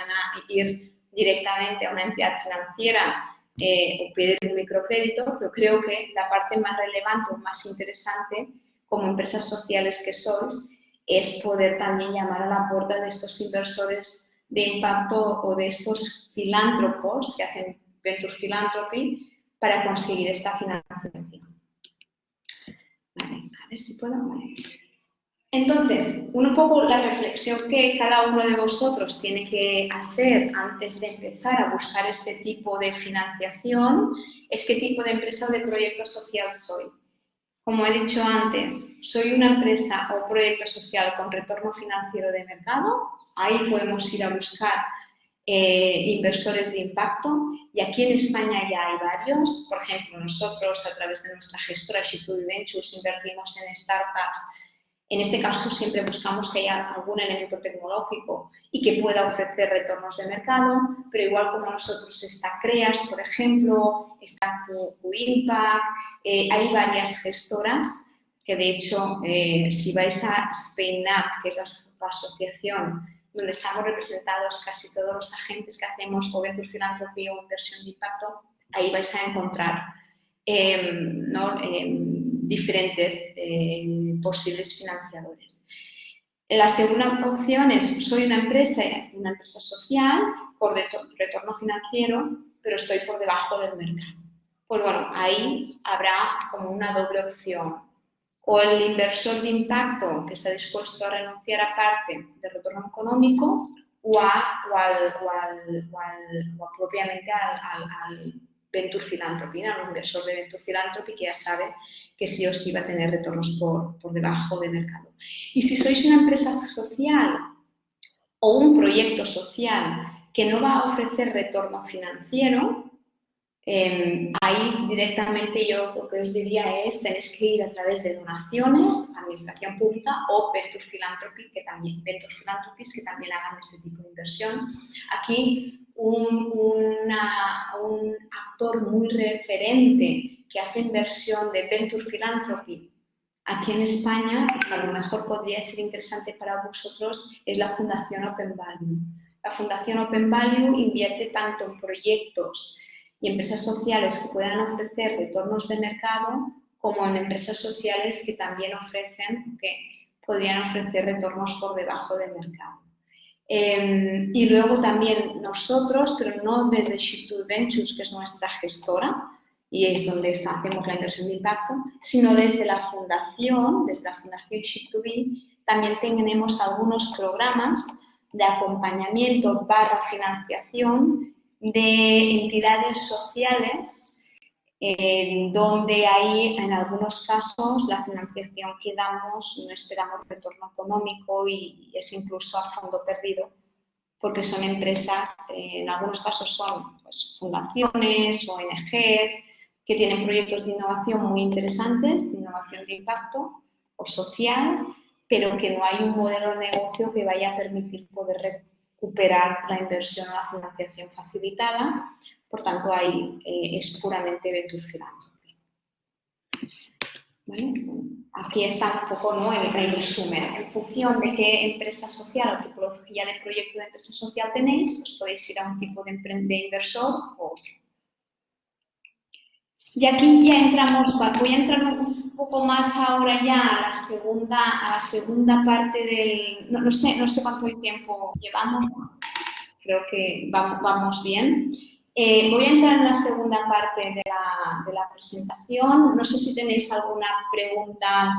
ir directamente a una entidad financiera o pedir un microcrédito, pero creo que la parte más relevante o más interesante, como empresas sociales que sois, es poder también llamar a la puerta de estos inversores de impacto o de estos filántropos que hacen Venture Philanthropy para conseguir esta financiación. Vale, a ver si puedo. Vale. Entonces, un poco la reflexión que cada uno de vosotros tiene que hacer antes de empezar a buscar este tipo de financiación es qué tipo de empresa o de proyecto social soy. Como he dicho antes, soy una empresa o proyecto social con retorno financiero de mercado. Ahí podemos ir a buscar inversores de impacto y aquí en España ya hay varios. Por ejemplo, nosotros a través de nuestra gestora Shipbuilding Ventures invertimos en startups. En este caso siempre buscamos que haya algún elemento tecnológico y que pueda ofrecer retornos de mercado, pero igual como nosotros está CREAS, por ejemplo, está QImpact, hay varias gestoras que de hecho si vais a SpainUp, que es la asociación donde estamos representados casi todos los agentes que hacemos o Venture Philanthropy o inversión de impacto, ahí vais a encontrar diferentes posibles financiadores. La segunda opción es, soy una empresa social con retorno financiero, pero estoy por debajo del mercado. Pues bueno, ahí habrá como una doble opción. O el inversor de impacto que está dispuesto a renunciar a parte del retorno económico o propiamente al Venture Philanthropy, ¿no? Un inversor de Venture Philanthropy que ya sabe que sí o sí va a tener retornos por debajo de mercado. Y si sois una empresa social o un proyecto social que no va a ofrecer retorno financiero, ahí directamente yo lo que os diría es tenéis que ir a través de donaciones, administración pública o Venture Philanthropy, Venture Philanthropies que también hagan ese tipo de inversión. Aquí un actor muy referente que hace inversión de Venture Philanthropy aquí en España, que a lo mejor podría ser interesante para vosotros, es la Fundación Open Value. La Fundación Open Value invierte tanto en proyectos y empresas sociales que puedan ofrecer retornos de mercado, como en empresas sociales que también podrían ofrecer retornos por debajo del mercado. Y luego también nosotros, pero no desde Ship2 Ventures, que es nuestra gestora, y es donde hacemos la inversión de impacto, sino desde la fundación Ship2B, también tenemos algunos programas de acompañamiento / financiación de entidades sociales donde ahí en algunos casos la financiación que damos no esperamos retorno económico y es incluso a fondo perdido porque son empresas, en algunos casos son pues, fundaciones, ONGs que tienen proyectos de innovación muy interesantes, de innovación de impacto o social pero que no hay un modelo de negocio que vaya a permitir poder recuperar la inversión o la financiación facilitada. Por tanto, ahí es puramente Venture Philanthropy. ¿Vale? Aquí está un poco, ¿no?, el resumen. En función de qué empresa social o tipología de proyecto de empresa social tenéis, pues podéis ir a un tipo de inversor o otro. Y aquí ya entramos, voy a entrar un poco más ahora ya a la segunda parte del... No sé cuánto tiempo llevamos, creo que vamos bien. Voy a entrar en la segunda parte de la presentación. No sé si tenéis alguna pregunta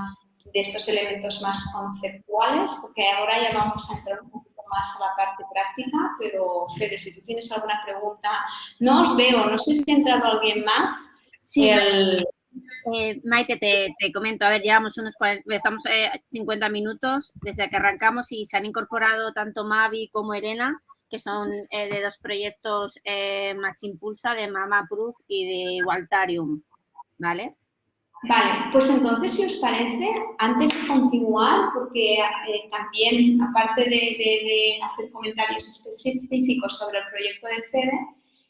de estos elementos más conceptuales, porque ahora ya vamos a entrar un poquito más a la parte práctica, pero Fede, si tú tienes alguna pregunta, no os veo, no sé si ha entrado alguien más. Sí, Maite, te comento, a ver, llevamos unos 50 minutos desde que arrancamos y se han incorporado tanto Mavi como Elena, que son de dos proyectos Match Impulsa, de Mama Proof y de Igualitarium, ¿vale? Vale, pues entonces, si os parece, antes de continuar, porque también, aparte de hacer comentarios específicos sobre el proyecto de Fede,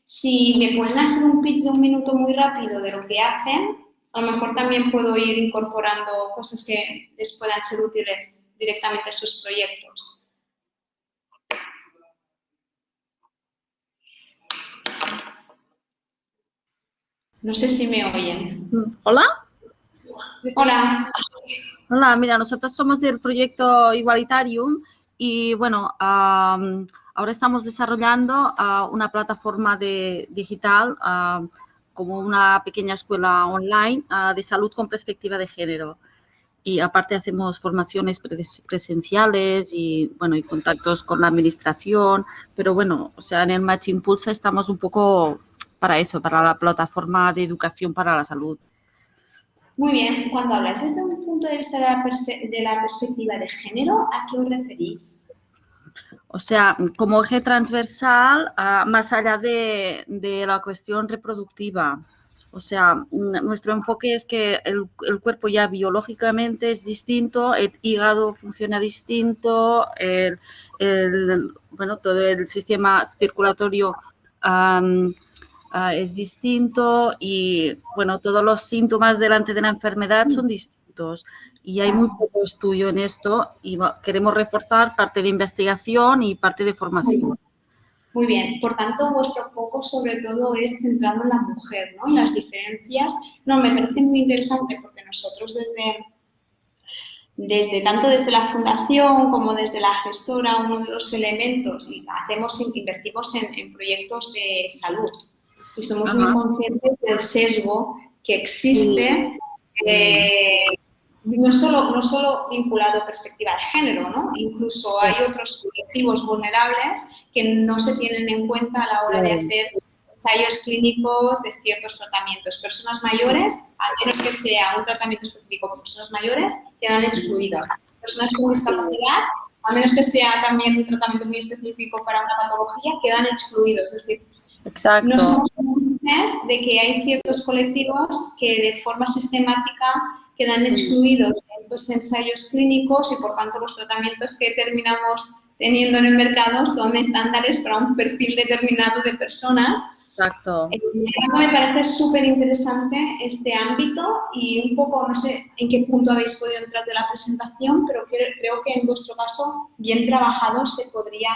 si me pueden hacer un pitch de un minuto muy rápido de lo que hacen, a lo mejor también puedo ir incorporando cosas que les puedan ser útiles directamente a sus proyectos. No sé si me oyen. ¿Hola? Hola. Hola, mira, nosotros somos del proyecto Igualitarium y bueno, ahora estamos desarrollando una plataforma digital como una pequeña escuela online de salud con perspectiva de género. Y aparte hacemos formaciones presenciales y bueno, y contactos con la administración, pero bueno, o sea, en el Match Impulsa estamos un poco para eso, para la plataforma de educación para la salud. Muy bien, cuando habláis desde un punto de vista de la perspectiva de género, ¿a qué os referís? O sea, como eje transversal, más allá de la cuestión reproductiva. O sea, nuestro enfoque es que el cuerpo ya biológicamente es distinto, el hígado funciona distinto, bueno, todo el sistema circulatorio es distinto y, bueno, todos los síntomas delante de la enfermedad son distintos. Y hay muy poco estudio en esto y queremos reforzar parte de investigación y parte de formación. Muy bien, por tanto, vuestro foco sobre todo es centrado en la mujer, ¿no? Y las diferencias. No, me parece muy interesante porque nosotros tanto desde la fundación como desde la gestora, uno de los elementos, y invertimos en proyectos de salud. Y somos muy conscientes del sesgo que existe, no solo vinculado a perspectiva de género, ¿no? Incluso hay otros colectivos vulnerables que no se tienen en cuenta a la hora de hacer ensayos clínicos de ciertos tratamientos. Personas mayores, a menos que sea un tratamiento específico para personas mayores, quedan excluidas. Personas con discapacidad, a menos que sea también un tratamiento muy específico para una patología, quedan excluidos. Es decir, exacto, no somos conscientes de que hay ciertos colectivos que de forma sistemática quedan excluidos de estos ensayos clínicos y, por tanto, los tratamientos que terminamos teniendo en el mercado son estándares para un perfil determinado de personas. Exacto. Me parece súper interesante este ámbito y un poco, no sé en qué punto habéis podido entrar de la presentación, pero creo que en vuestro caso, bien trabajado, se podría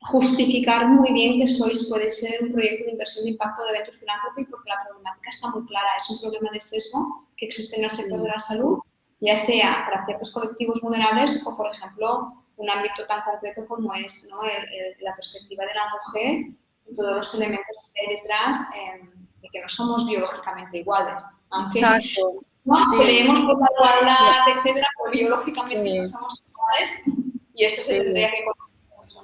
justificar muy bien que puede ser un proyecto de inversión de impacto de Venture Philanthropy porque la problemática está muy clara. Es un problema de sesgo que existe en el sector de la salud, ya sea para ciertos colectivos vulnerables o, por ejemplo, un ámbito tan concreto como es, ¿no?, la perspectiva de la mujer y todos los elementos que hay detrás de que no somos biológicamente iguales. Aunque creemos por la igualdad, etcétera, pero biológicamente no somos iguales y eso se tendría que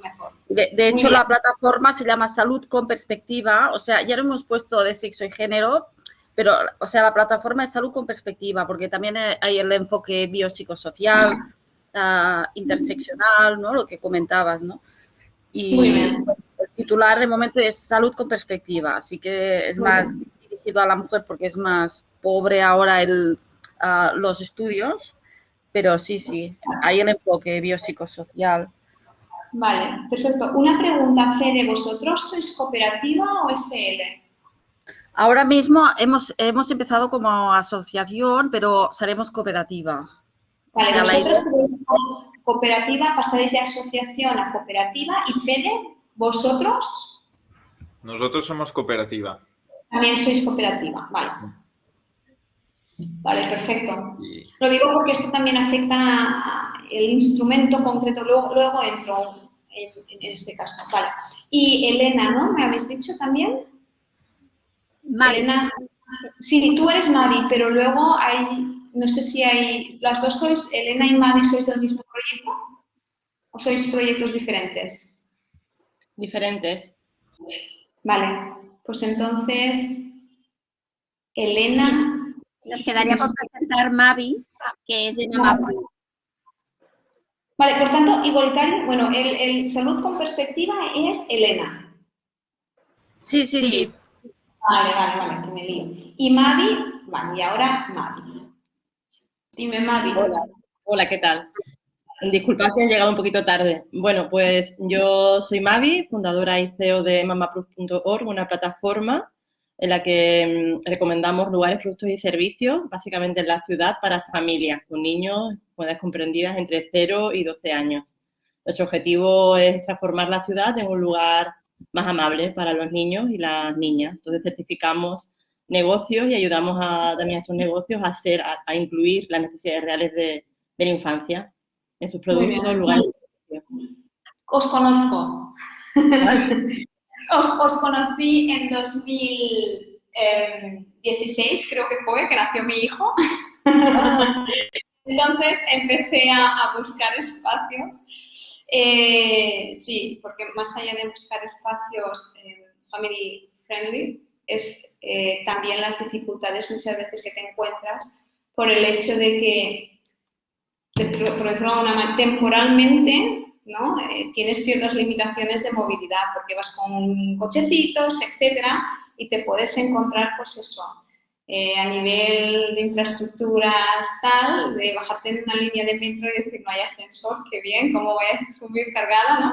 mejor. De hecho, la plataforma se llama Salud con Perspectiva, o sea, ya lo hemos puesto de sexo y género, pero, o sea, la plataforma es Salud con Perspectiva, porque también hay el enfoque biopsicosocial, interseccional, ¿no? Lo que comentabas, ¿no? Y el titular de momento es Salud con Perspectiva, así que es más dirigido a la mujer porque es más pobre ahora los estudios. pero sí, hay el enfoque biopsicosocial. Vale, perfecto. Una pregunta, Fede, ¿vosotros sois cooperativa o SL? Ahora mismo hemos empezado como asociación, pero seremos cooperativa. O Vale, sea, la idea... vosotros seréis cooperativa, pasaréis de asociación a cooperativa y Fede, ¿vosotros? Nosotros somos cooperativa. También sois cooperativa, vale. Vale, perfecto. Y Lo digo porque esto también afecta el instrumento concreto, luego entro en este caso. Vale. Y Elena, ¿no? ¿Me habéis dicho también? Mavi. Elena, sí, tú eres Mavi, pero luego hay, no sé si hay, las dos sois, Elena y Mavi, ¿sois del mismo proyecto? ¿O sois proyectos diferentes? Diferentes. Vale, pues entonces, Elena... Nos quedaría por presentar Mavi, que es de Mamá Proof. Vale, por tanto, igualitario, bueno, el salud con perspectiva es Elena. Sí. Vale, que me lío. Y Mavi, vale, y ahora Mavi. Dime, Mavi. Hola, ¿qué tal? Disculpad que he llegado un poquito tarde. Bueno, pues yo soy Mavi, fundadora y CEO de mamaproof.org, una plataforma en la que recomendamos lugares, productos y servicios, básicamente en la ciudad, para familias con niños con edades comprendidas entre 0 y 12 años. Nuestro objetivo es transformar la ciudad en un lugar más amable para los niños y las niñas. Entonces certificamos negocios y ayudamos también a estos negocios a incluir las necesidades reales de la infancia en sus productos, lugares de servicio. Os conozco. ¿Vale? Os conocí en 2016, creo que fue, que nació mi hijo. Entonces empecé a buscar espacios. Sí, porque más allá de buscar espacios family friendly, es también las dificultades muchas veces que te encuentras por el hecho de que, por decirlo de alguna manera, temporalmente, ¿no? Tienes ciertas limitaciones de movilidad porque vas con cochecitos, etcétera, y te puedes encontrar, pues eso, a nivel de infraestructuras tal, de bajarte en una línea de metro y decir no hay ascensor, qué bien, cómo voy a subir cargada, ¿no?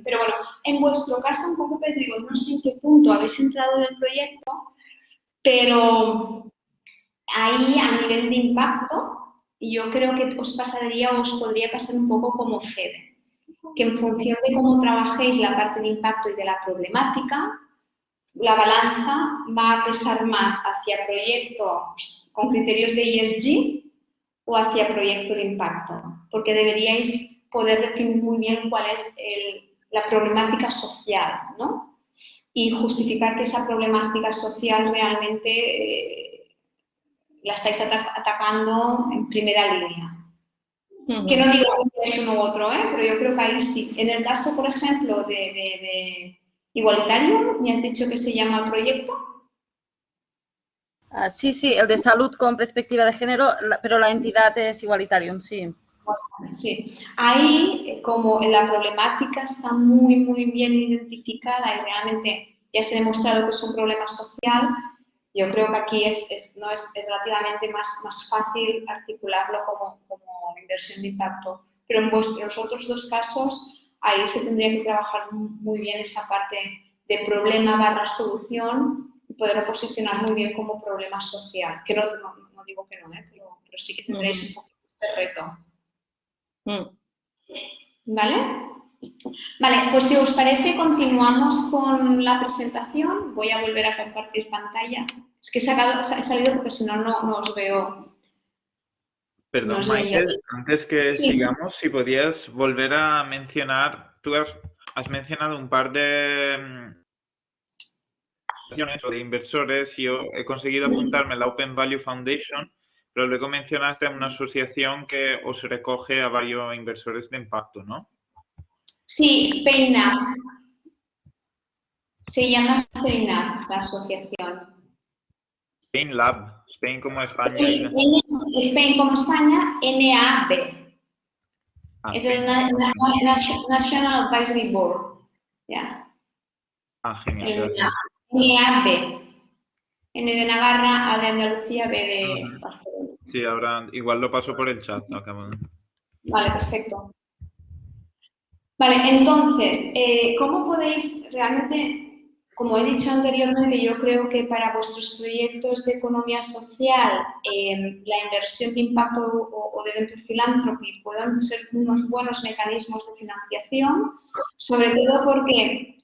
Pero bueno, en vuestro caso un poco te digo, no sé en qué punto habéis entrado en el proyecto, pero ahí a nivel de impacto, yo creo que os pasaría o os podría pasar un poco como Fede, que en función de cómo trabajéis la parte de impacto y de la problemática, la balanza va a pesar más hacia proyectos con criterios de ESG o hacia proyecto de impacto, porque deberíais poder definir muy bien cuál es la problemática social, ¿no? Y justificar que esa problemática social realmente la estáis atacando en primera línea. Que no digo que es uno u otro, pero yo creo que ahí sí. En el caso, por ejemplo, de Igualitario, ¿me has dicho que se llama el proyecto? Sí, el de salud con perspectiva de género, pero la entidad es Igualitarium, sí. Sí, ahí como la problemática está muy bien identificada y realmente ya se ha demostrado que es un problema social, yo creo que aquí es relativamente más fácil articularlo como inversión de impacto. Pero en vuestros otros dos casos, ahí se tendría que trabajar muy bien esa parte de problema / solución y poderlo posicionar muy bien como problema social. Que no digo que no, pero sí que tendréis un poquito este reto. ¿Vale? Vale, pues si os parece, continuamos con la presentación. Voy a volver a compartir pantalla. Es que he salido porque si no, no os veo. Perdón, No Maite, antes que sí. sigamos, si podías volver a mencionar, tú has mencionado un par de o de inversores y yo he conseguido apuntarme a la Open Value Foundation, pero luego mencionaste una asociación que os recoge a varios inversores de impacto, ¿no? Sí, SpainUp. Se llama SpainUp, la asociación. Spain Lab, Spain como España. Spain como España, NAB. Es el National Advisory Board. ¿Ya? Genial, gracias. NAB. N de Navarra, A de Andalucía, B de Barcelona. Sí, ahora igual lo paso por el chat. Vale, perfecto. Vale, entonces, ¿cómo podéis realmente, como he dicho anteriormente, yo creo que para vuestros proyectos de economía social, la inversión de impacto o de Venture Philanthropy puedan ser unos buenos mecanismos de financiación, sobre todo porque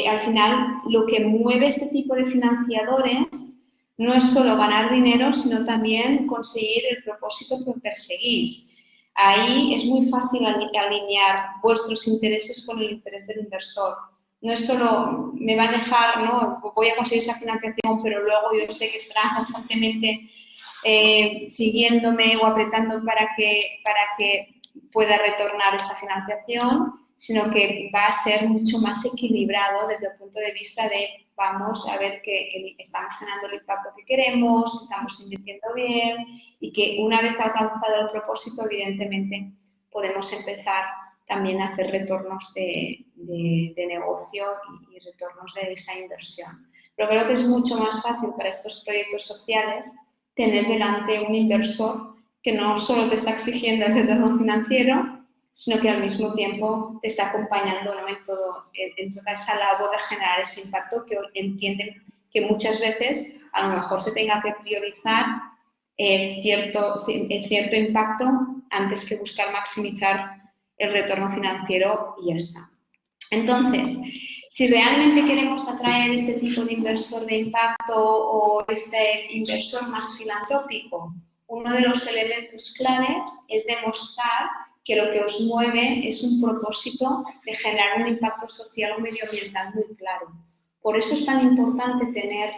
al final lo que mueve este tipo de financiadores no es solo ganar dinero, sino también conseguir el propósito que perseguís. Ahí es muy fácil alinear vuestros intereses con el interés del inversor. No es solo me va a dejar, ¿no? Voy a conseguir esa financiación, pero luego yo sé que estará constantemente siguiéndome o apretando para que pueda retornar esa financiación, sino que va a ser mucho más equilibrado desde el punto de vista de vamos a ver que estamos generando el impacto que queremos, que estamos invirtiendo bien y que una vez alcanzado el propósito, evidentemente, podemos empezar también a hacer retornos de negocio y retornos de esa inversión. Pero creo que es mucho más fácil para estos proyectos sociales tener delante un inversor que no solo te está exigiendo el retorno financiero, sino que al mismo tiempo te está acompañando, ¿no? en toda esa labor de generar ese impacto que entienden que muchas veces a lo mejor se tenga que priorizar cierto impacto antes que buscar maximizar el retorno financiero y ya está. Entonces, si realmente queremos atraer este tipo de inversor de impacto o este inversor más filantrópico, uno de los elementos claves es demostrar que lo que os mueve es un propósito de generar un impacto social o medioambiental muy claro. Por eso es tan importante tener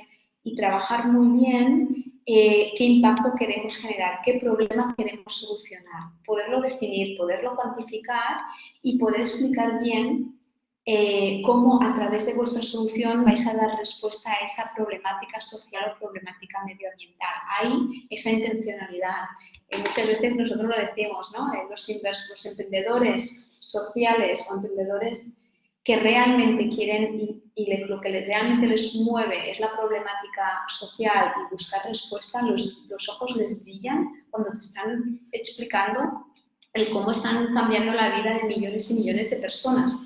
y trabajar muy bien qué impacto queremos generar, qué problema queremos solucionar, poderlo definir, poderlo cuantificar y poder explicar bien cómo a través de vuestra solución vais a dar respuesta a esa problemática social o problemática medioambiental. Hay esa intencionalidad. Muchas veces nosotros lo decimos, ¿no? Los emprendedores sociales o emprendedores que realmente quieren y lo que realmente les mueve es la problemática social y buscar respuesta, los ojos les brillan cuando te están explicando el cómo están cambiando la vida de millones y millones de personas.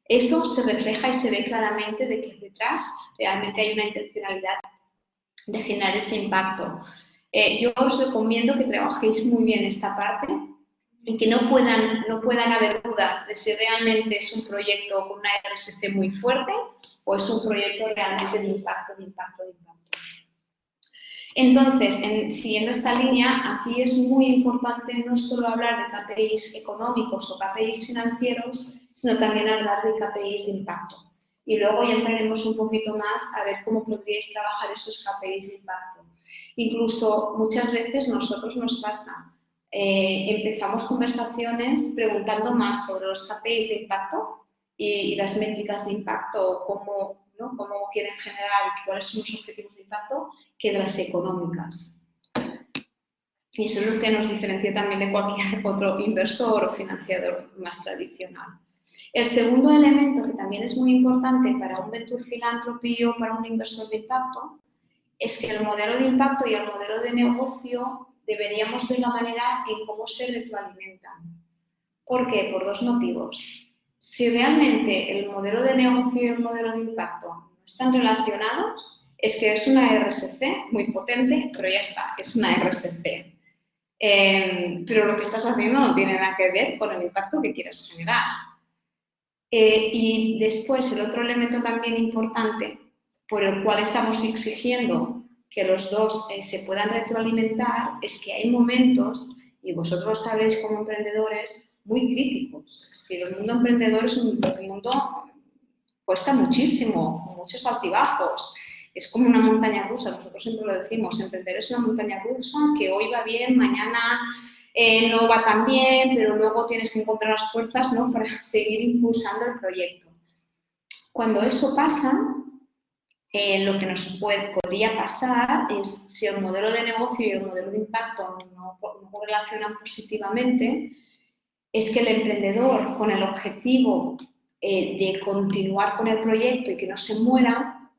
Eso se refleja y se ve claramente de que detrás realmente hay una intencionalidad de generar ese impacto. Yo os recomiendo que trabajéis muy bien esta parte y que no puedan haber dudas de si realmente es un proyecto con una RSC muy fuerte o es un proyecto realmente de impacto. Entonces, siguiendo esta línea, aquí es muy importante no solo hablar de KPIs económicos o KPIs financieros, sino también hablar de KPIs de impacto. Y luego ya entraremos un poquito más a ver cómo podríais trabajar esos KPIs de impacto. Incluso muchas veces nosotros nos pasa, empezamos conversaciones preguntando más sobre los KPIs de impacto y las métricas de impacto, cómo quieren generar y cuáles son los objetivos de impacto, que de las económicas. Y eso es lo que nos diferencia también de cualquier otro inversor o financiador más tradicional. El segundo elemento que también es muy importante para un Venture Philanthropy o para un inversor de impacto es que el modelo de impacto y el modelo de negocio deberíamos ver la manera en cómo se retroalimentan. ¿Por qué? Por dos motivos. Si realmente el modelo de negocio y el modelo de impacto no están relacionados, es que es una RSC muy potente, pero ya está, es una RSC. Pero lo que estás haciendo no tiene nada que ver con el impacto que quieres generar. Y después, el otro elemento también importante por el cual estamos exigiendo que los dos se puedan retroalimentar es que hay momentos, y vosotros sabéis como emprendedores, muy críticos. Es decir, el mundo emprendedor es un mundo cuesta muchísimo, con muchos altibajos. Es como una montaña rusa, nosotros siempre lo decimos, emprender es una montaña rusa que hoy va bien, mañana no va tan bien, pero luego tienes que encontrar las fuerzas, ¿no?, para seguir impulsando el proyecto. Cuando eso pasa, lo que nos podría pasar es, si el modelo de negocio y el modelo de impacto no relacionan positivamente, es que el emprendedor, con el objetivo de continuar con el proyecto y que no se muera,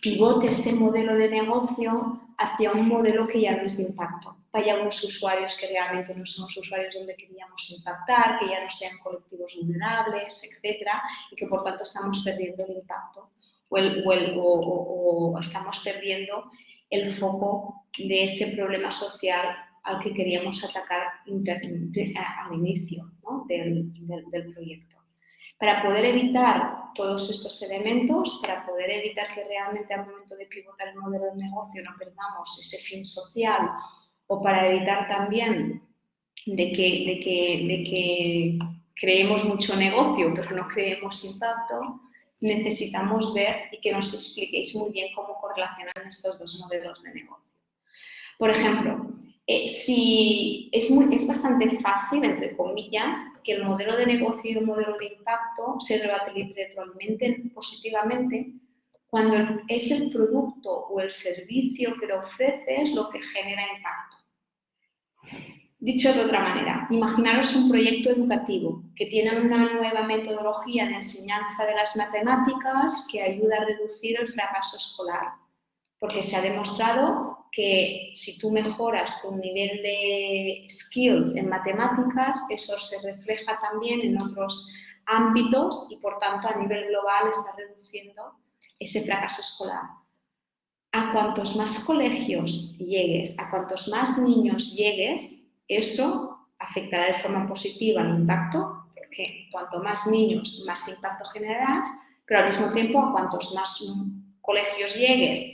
pivote este modelo de negocio hacia un modelo que ya no es de impacto. Vaya unos usuarios que realmente no son los usuarios donde queríamos impactar, que ya no sean colectivos vulnerables, etcétera, y que por tanto estamos perdiendo el impacto o estamos perdiendo el foco de este problema social al que queríamos atacar al inicio, ¿no? del proyecto. Para poder evitar todos estos elementos, para poder evitar que realmente al momento de pivotar el modelo de negocio no perdamos ese fin social, o para evitar también de que creemos mucho negocio pero no creemos impacto, necesitamos ver y que nos expliquéis muy bien cómo correlacionan estos dos modelos de negocio. Por ejemplo, si es bastante fácil, entre comillas, que el modelo de negocio y el modelo de impacto se retroalimenten positivamente cuando es el producto o el servicio que lo ofreces lo que genera impacto. Dicho de otra manera, imaginaros un proyecto educativo que tiene una nueva metodología de enseñanza de las matemáticas que ayuda a reducir el fracaso escolar, porque se ha demostrado que si tú mejoras tu nivel de skills en matemáticas, eso se refleja también en otros ámbitos y por tanto a nivel global está reduciendo ese fracaso escolar. A cuantos más colegios llegues, a cuantos más niños llegues, eso afectará de forma positiva al impacto, porque cuanto más niños, más impacto generarás, pero al mismo tiempo a cuantos más colegios llegues,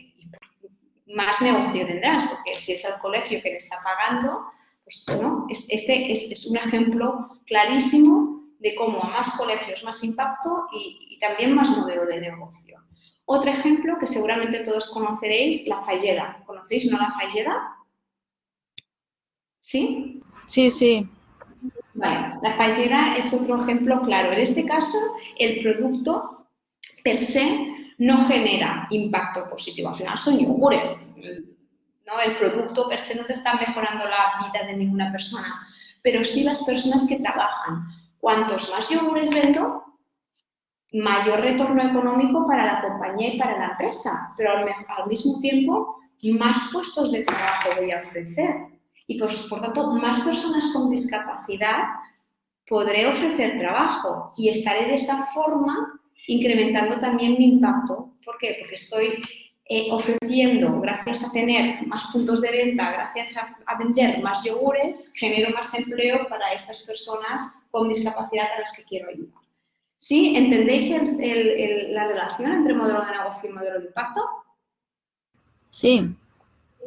más negocio tendrás, porque si es el colegio que le está pagando, pues bueno, este es un ejemplo clarísimo de cómo a más colegios más impacto y también más modelo de negocio. Otro ejemplo que seguramente todos conoceréis, la Falleda. ¿Conocéis, no, la Falleda? ¿Sí? Sí, sí. Vale, la Falleda es otro ejemplo claro. En este caso, el producto per se no genera impacto positivo. Al final son yogures, ¿no? El producto per se no te está mejorando la vida de ninguna persona, pero sí las personas que trabajan. Cuantos más yogures vendo, mayor retorno económico para la compañía y para la empresa, pero al mismo tiempo más puestos de trabajo voy a ofrecer. Y por tanto, más personas con discapacidad podré ofrecer trabajo y estaré de esta forma incrementando también mi impacto. ¿Por qué? Porque estoy ofreciendo, gracias a tener más puntos de venta, gracias a vender más yogures, genero más empleo para estas personas con discapacidad a las que quiero ayudar. ¿Sí? ¿Entendéis la relación entre modelo de negocio y modelo de impacto? Sí.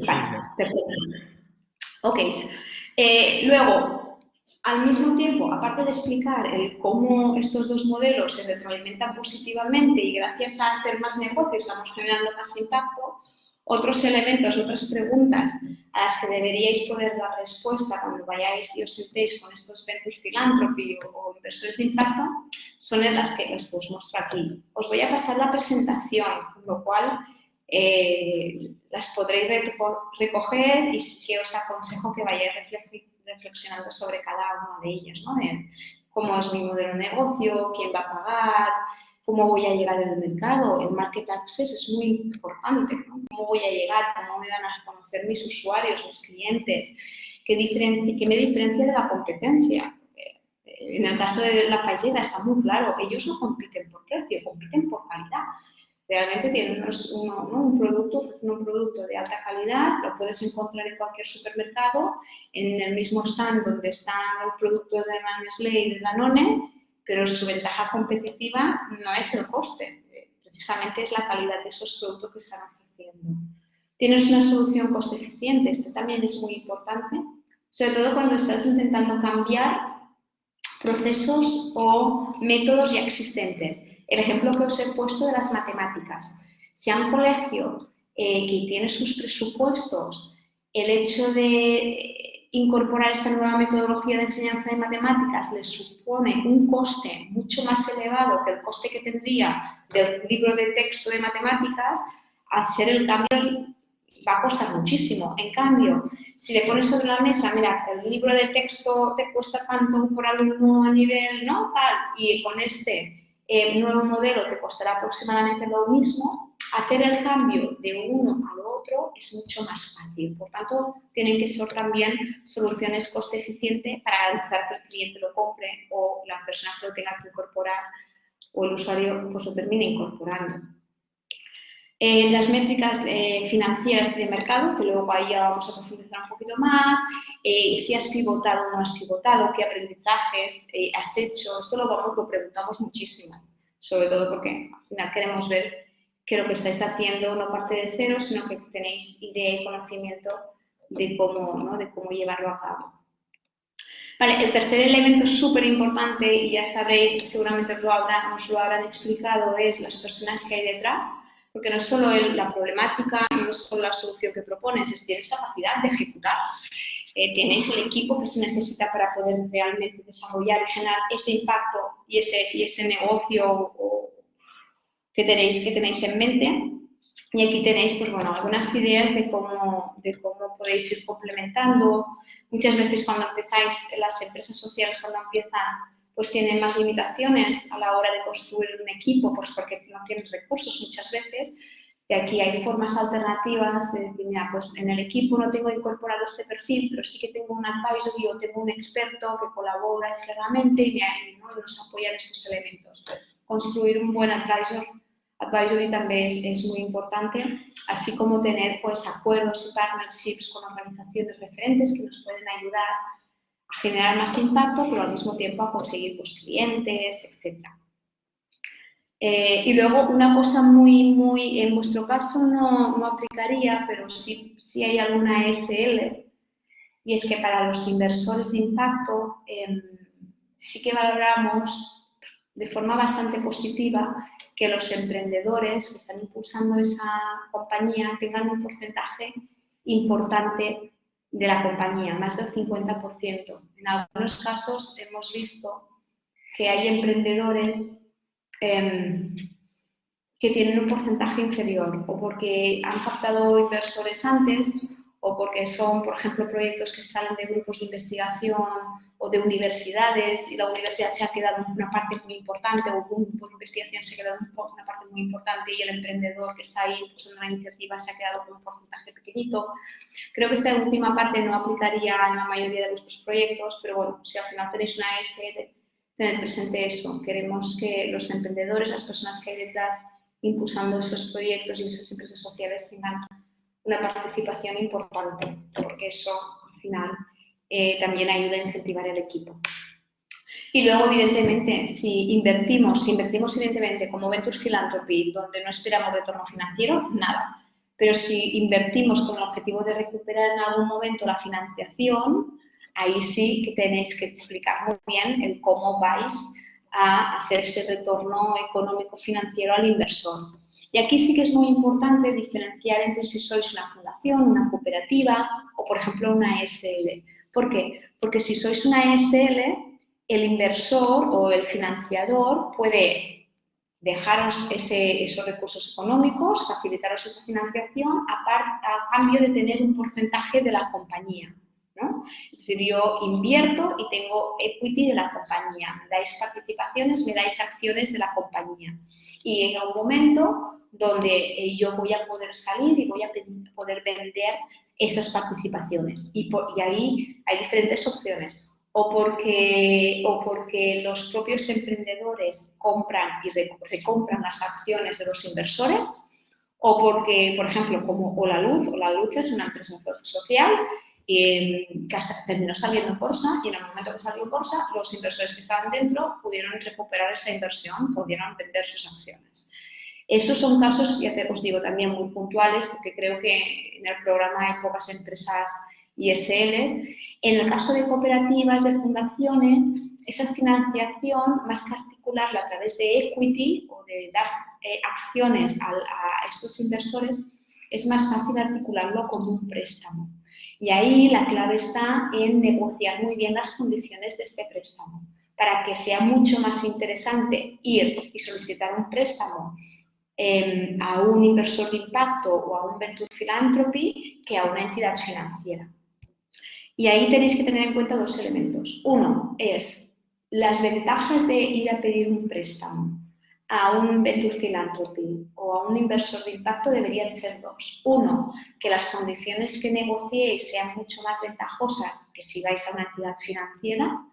Vale, perfecto. Ok. Luego, al mismo tiempo, aparte de explicar cómo estos dos modelos se retroalimentan positivamente y gracias a hacer más negocios estamos generando más impacto, otros elementos, otras preguntas a las que deberíais poder dar respuesta cuando vayáis y os sentéis con estos venture philanthropy o inversores de impacto son en las que os muestro aquí. Os voy a pasar la presentación, con lo cual las podréis recoger y sí que os aconsejo que vayáis reflexionando sobre cada una de ellas, ¿no? De cómo es mi modelo de negocio, quién va a pagar, cómo voy a llegar al mercado. El market access es muy importante, ¿no? Cómo voy a llegar, cómo me van a conocer mis usuarios, mis clientes, qué me diferencia de la competencia. En el caso de la Falleda está muy claro, ellos no compiten por precio, compiten por calidad. Realmente tienen un producto, ofrecen un producto de alta calidad, lo puedes encontrar en cualquier supermercado, en el mismo stand donde están los productos de Nestlé y de Danone, pero su ventaja competitiva no es el coste, precisamente es la calidad de esos productos que están ofreciendo. Tienes una solución coste eficiente, esto también es muy importante, sobre todo cuando estás intentando cambiar procesos o métodos ya existentes. El ejemplo que os he puesto de las matemáticas. Si a un colegio que tiene sus presupuestos, el hecho de incorporar esta nueva metodología de enseñanza de matemáticas le supone un coste mucho más elevado que el coste que tendría del libro de texto de matemáticas, hacer el cambio va a costar muchísimo. En cambio, si le pones sobre la mesa, mira, que el libro de texto te cuesta tanto por alumno a nivel, ¿no? Tal, y con este nuevo modelo te costará aproximadamente lo mismo, Hacer el cambio de uno al otro es mucho más fácil. Por tanto, tienen que ser también soluciones coste eficiente para garantizar que el cliente lo compre o la persona que lo tenga que incorporar o el usuario pues lo termine incorporando. Las métricas financieras de mercado, que luego ahí ya vamos a profundizar un poquito más, si has pivotado o no has pivotado, qué aprendizajes has hecho, esto lo preguntamos muchísimo, sobre todo porque al final queremos ver que lo que estáis haciendo no parte de cero, sino que tenéis idea y conocimiento de cómo, ¿no? de cómo llevarlo a cabo. Vale, el tercer elemento súper importante, y ya sabréis, seguramente os lo habrán explicado, es las personas que hay detrás, porque no es solo la problemática, no es solo la solución que propones, es que tienes capacidad de ejecutar. Tenéis el equipo que se necesita para poder realmente desarrollar y generar ese impacto y ese negocio que tenéis en mente. Y aquí tenéis, pues bueno, algunas ideas de cómo podéis ir complementando. Muchas veces cuando empezáis, las empresas sociales cuando empiezan, pues tienen más limitaciones a la hora de construir un equipo, pues porque no tienen recursos muchas veces. Y aquí hay formas alternativas de decir, mira, pues en el equipo no tengo incorporado este perfil, pero sí que tengo un advisory o tengo un experto que colabora externamente y nos apoya en estos elementos. Construir un buen advisory también es muy importante, así como tener pues acuerdos y partnerships con organizaciones referentes que nos pueden ayudar a generar más impacto, pero al mismo tiempo a conseguir pues, clientes, etc. Y luego una cosa muy, en vuestro caso no aplicaría, pero sí hay alguna SL, y es que para los inversores de impacto sí que valoramos de forma bastante positiva que los emprendedores que están impulsando esa compañía tengan un porcentaje importante de la compañía, más del 50%. En algunos casos hemos visto que hay emprendedores que tienen un porcentaje inferior o porque han captado inversores antes o porque son, por ejemplo, proyectos que salen de grupos de investigación o de universidades y la universidad se ha quedado en una parte muy importante o un grupo de investigación se ha quedado en una parte muy importante y el emprendedor que está ahí pues, en una iniciativa se ha quedado con un porcentaje pequeñito. Creo que esta última parte no aplicaría en la mayoría de vuestros proyectos, pero bueno, si al final tenéis una SL, tened presente eso. Queremos que los emprendedores, las personas que hay detrás impulsando esos proyectos y esas empresas sociales tengan una participación importante, porque eso al final también ayuda a incentivar el equipo. Y luego, evidentemente, si invertimos evidentemente como Venture Philanthropy, donde no esperamos retorno financiero, nada. Pero si invertimos con el objetivo de recuperar en algún momento la financiación, ahí sí que tenéis que explicar muy bien el cómo vais a hacer ese retorno económico financiero al inversor. Y aquí sí que es muy importante diferenciar entre si sois una fundación, una cooperativa o, por ejemplo, una SL. ¿Por qué? Porque si sois una SL, el inversor o el financiador puede dejaros esos recursos económicos, facilitaros esa financiación a cambio de tener un porcentaje de la compañía, ¿no? Es decir, yo invierto y tengo equity de la compañía, me dais participaciones, me dais acciones de la compañía y llega un momento donde yo voy a poder salir y voy a poder vender esas participaciones y ahí hay diferentes opciones. O porque los propios emprendedores compran y recompran las acciones de los inversores, o porque, por ejemplo, como Holaluz es una empresa social que terminó saliendo en bolsa y en el momento que salió en bolsa, los inversores que estaban dentro pudieron recuperar esa inversión, pudieron vender sus acciones. Esos son casos, ya os digo, también muy puntuales, porque creo que en el programa hay pocas empresas ISLs. En el caso de cooperativas, de fundaciones, esa financiación, más que articularla a través de equity o de dar acciones a estos inversores, es más fácil articularlo como un préstamo. Y ahí la clave está en negociar muy bien las condiciones de este préstamo, para que sea mucho más interesante ir y solicitar un préstamo a un inversor de impacto o a un Venture Philanthropy que a una entidad financiera. Y ahí tenéis que tener en cuenta dos elementos. Uno es las ventajas de ir a pedir un préstamo a un Venture Philanthropy o a un inversor de impacto deberían ser dos. Uno, que las condiciones que negociéis sean mucho más ventajosas que si vais a una entidad financiera.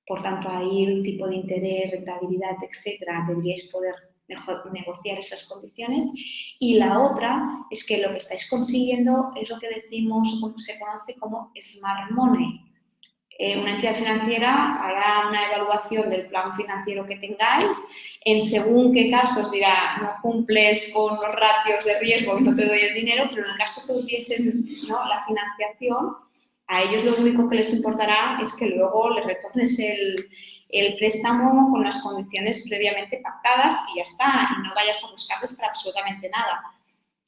Por tanto, ahí el tipo de interés, rentabilidad, etcétera, deberíais poder negociar esas condiciones. Y la otra es que lo que estáis consiguiendo es lo que decimos, o se conoce como smart money. Una entidad financiera hará una evaluación del plan financiero que tengáis, en según qué casos dirá no cumples con los ratios de riesgo y no te doy el dinero, pero en el caso que hubiesen, ¿no?, la financiación, a ellos lo único que les importará es que luego les retornes el préstamo con las condiciones previamente pactadas y ya está, y no vayas a buscarles para absolutamente nada.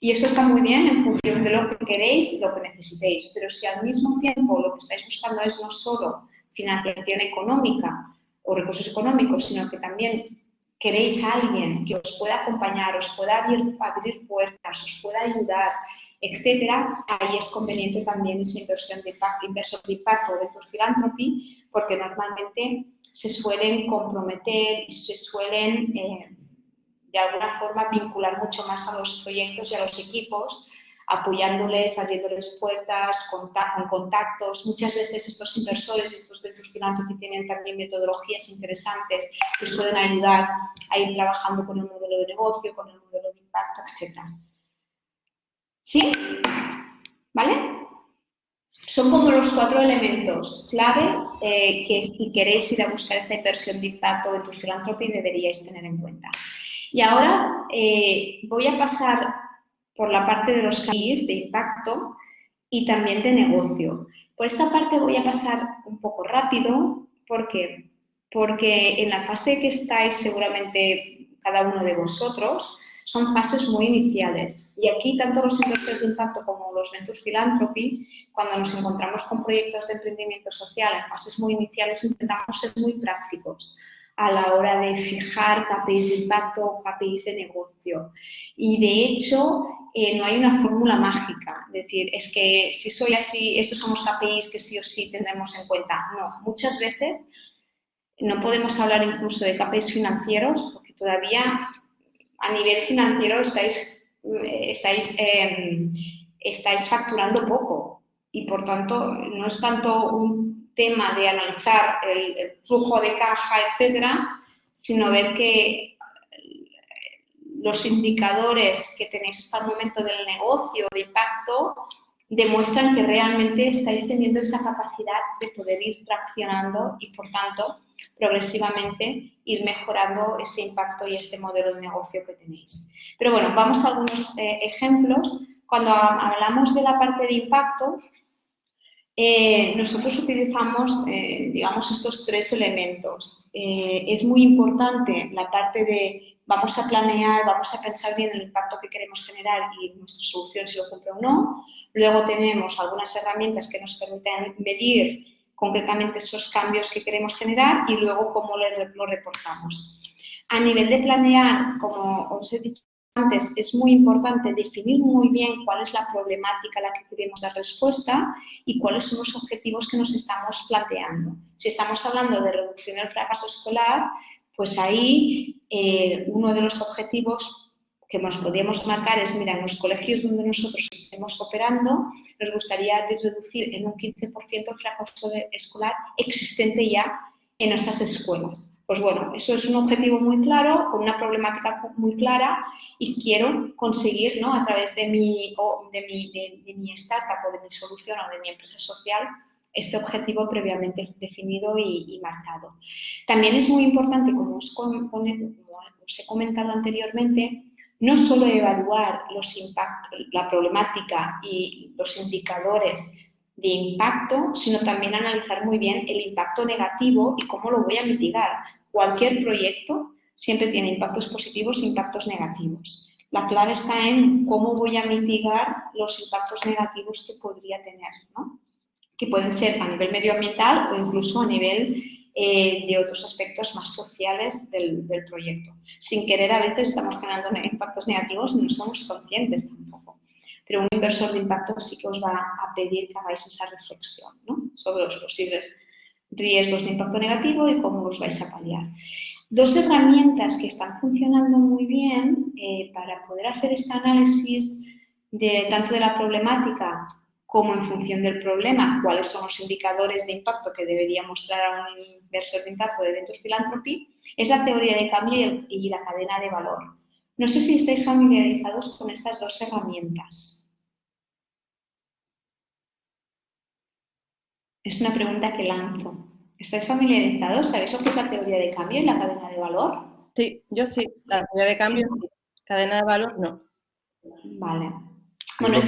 Y eso está muy bien en función de lo que queréis y lo que necesitéis, pero si al mismo tiempo lo que estáis buscando es no solo financiación económica o recursos económicos, sino que también queréis a alguien que os pueda acompañar, os pueda abrir puertas, os pueda ayudar, etcétera, ahí es conveniente también esa inversión de impacto, inversor de impacto o Venture Philanthropy, porque normalmente se suelen comprometer y se suelen de alguna forma vincular mucho más a los proyectos y a los equipos, apoyándoles, abriéndoles puertas, con contactos. Muchas veces estos inversores, estos Venture Philanthropy tienen también metodologías interesantes que os pueden ayudar a ir trabajando con el modelo de negocio, con el modelo de impacto, etc. ¿Sí? ¿Vale? Son como los 4 elementos clave que si queréis ir a buscar esta inversión de impacto de Venture Philanthropy deberíais tener en cuenta. Y ahora voy a pasar por la parte de los KPIs de impacto y también de negocio. Por esta parte voy a pasar un poco rápido. ¿Por qué? Porque en la fase que estáis seguramente cada uno de vosotros son fases muy iniciales. Y aquí tanto los inversores de impacto como los Venture Philanthropy, cuando nos encontramos con proyectos de emprendimiento social en fases muy iniciales, intentamos ser muy prácticos a la hora de fijar KPIs de impacto o KPIs de negocio. Y de hecho, no hay una fórmula mágica, es decir, es que si soy así, estos son los KPIs que sí o sí tendremos en cuenta. No, muchas veces no podemos hablar incluso de KPIs financieros porque todavía a nivel financiero estáis facturando poco y por tanto no es tanto un tema de analizar el flujo de caja, etcétera, sino ver que los indicadores que tenéis hasta el momento del negocio de impacto demuestran que realmente estáis teniendo esa capacidad de poder ir traccionando y, por tanto, progresivamente ir mejorando ese impacto y ese modelo de negocio que tenéis. Pero bueno, vamos a algunos ejemplos. Cuando hablamos de la parte de impacto, nosotros utilizamos, digamos, estos 3 elementos. Es muy importante la parte de vamos a planear, vamos a pensar bien el impacto que queremos generar y nuestra solución si lo cumple o no. Luego tenemos algunas herramientas que nos permiten medir concretamente esos cambios que queremos generar y luego cómo lo reportamos. A nivel de planear, como os he dicho antes, es muy importante definir muy bien cuál es la problemática a la que queremos dar respuesta y cuáles son los objetivos que nos estamos planteando. Si estamos hablando de reducción del fracaso escolar, pues ahí uno de los objetivos que nos podríamos marcar es, mira, en los colegios donde nosotros estemos operando, nos gustaría reducir en un 15% el fracaso escolar existente ya en nuestras escuelas. Pues bueno, eso es un objetivo muy claro, con una problemática muy clara y quiero conseguir, ¿no?, a través de mi startup o de mi solución o de mi empresa social, este objetivo previamente definido y marcado. También es muy importante, como os he comentado anteriormente, no solo evaluar los impactos, la problemática y los indicadores de impacto, sino también analizar muy bien el impacto negativo y cómo lo voy a mitigar. Cualquier proyecto siempre tiene impactos positivos e impactos negativos. La clave está en cómo voy a mitigar los impactos negativos que podría tener, ¿no?, que pueden ser a nivel medioambiental o incluso a nivel de otros aspectos más sociales del proyecto. Sin querer, a veces estamos generando impactos negativos y no somos conscientes tampoco. Pero un inversor de impacto sí que os va a pedir que hagáis esa reflexión, ¿no?, sobre los posibles riesgos de impacto negativo y cómo los vais a paliar. Dos herramientas que están funcionando muy bien para poder hacer este análisis tanto de la problemática como en función del problema, cuáles son los indicadores de impacto que debería mostrar a un inversor de impacto de Venture Philanthropy, es la teoría de cambio y la cadena de valor. No sé si estáis familiarizados con estas dos herramientas. Es una pregunta que lanzo. ¿Estáis familiarizados? ¿Sabéis lo que es la teoría de cambio y la cadena de valor? Sí, yo sí. La teoría de cambio, sí. Cadena de valor, no. Vale. Bueno,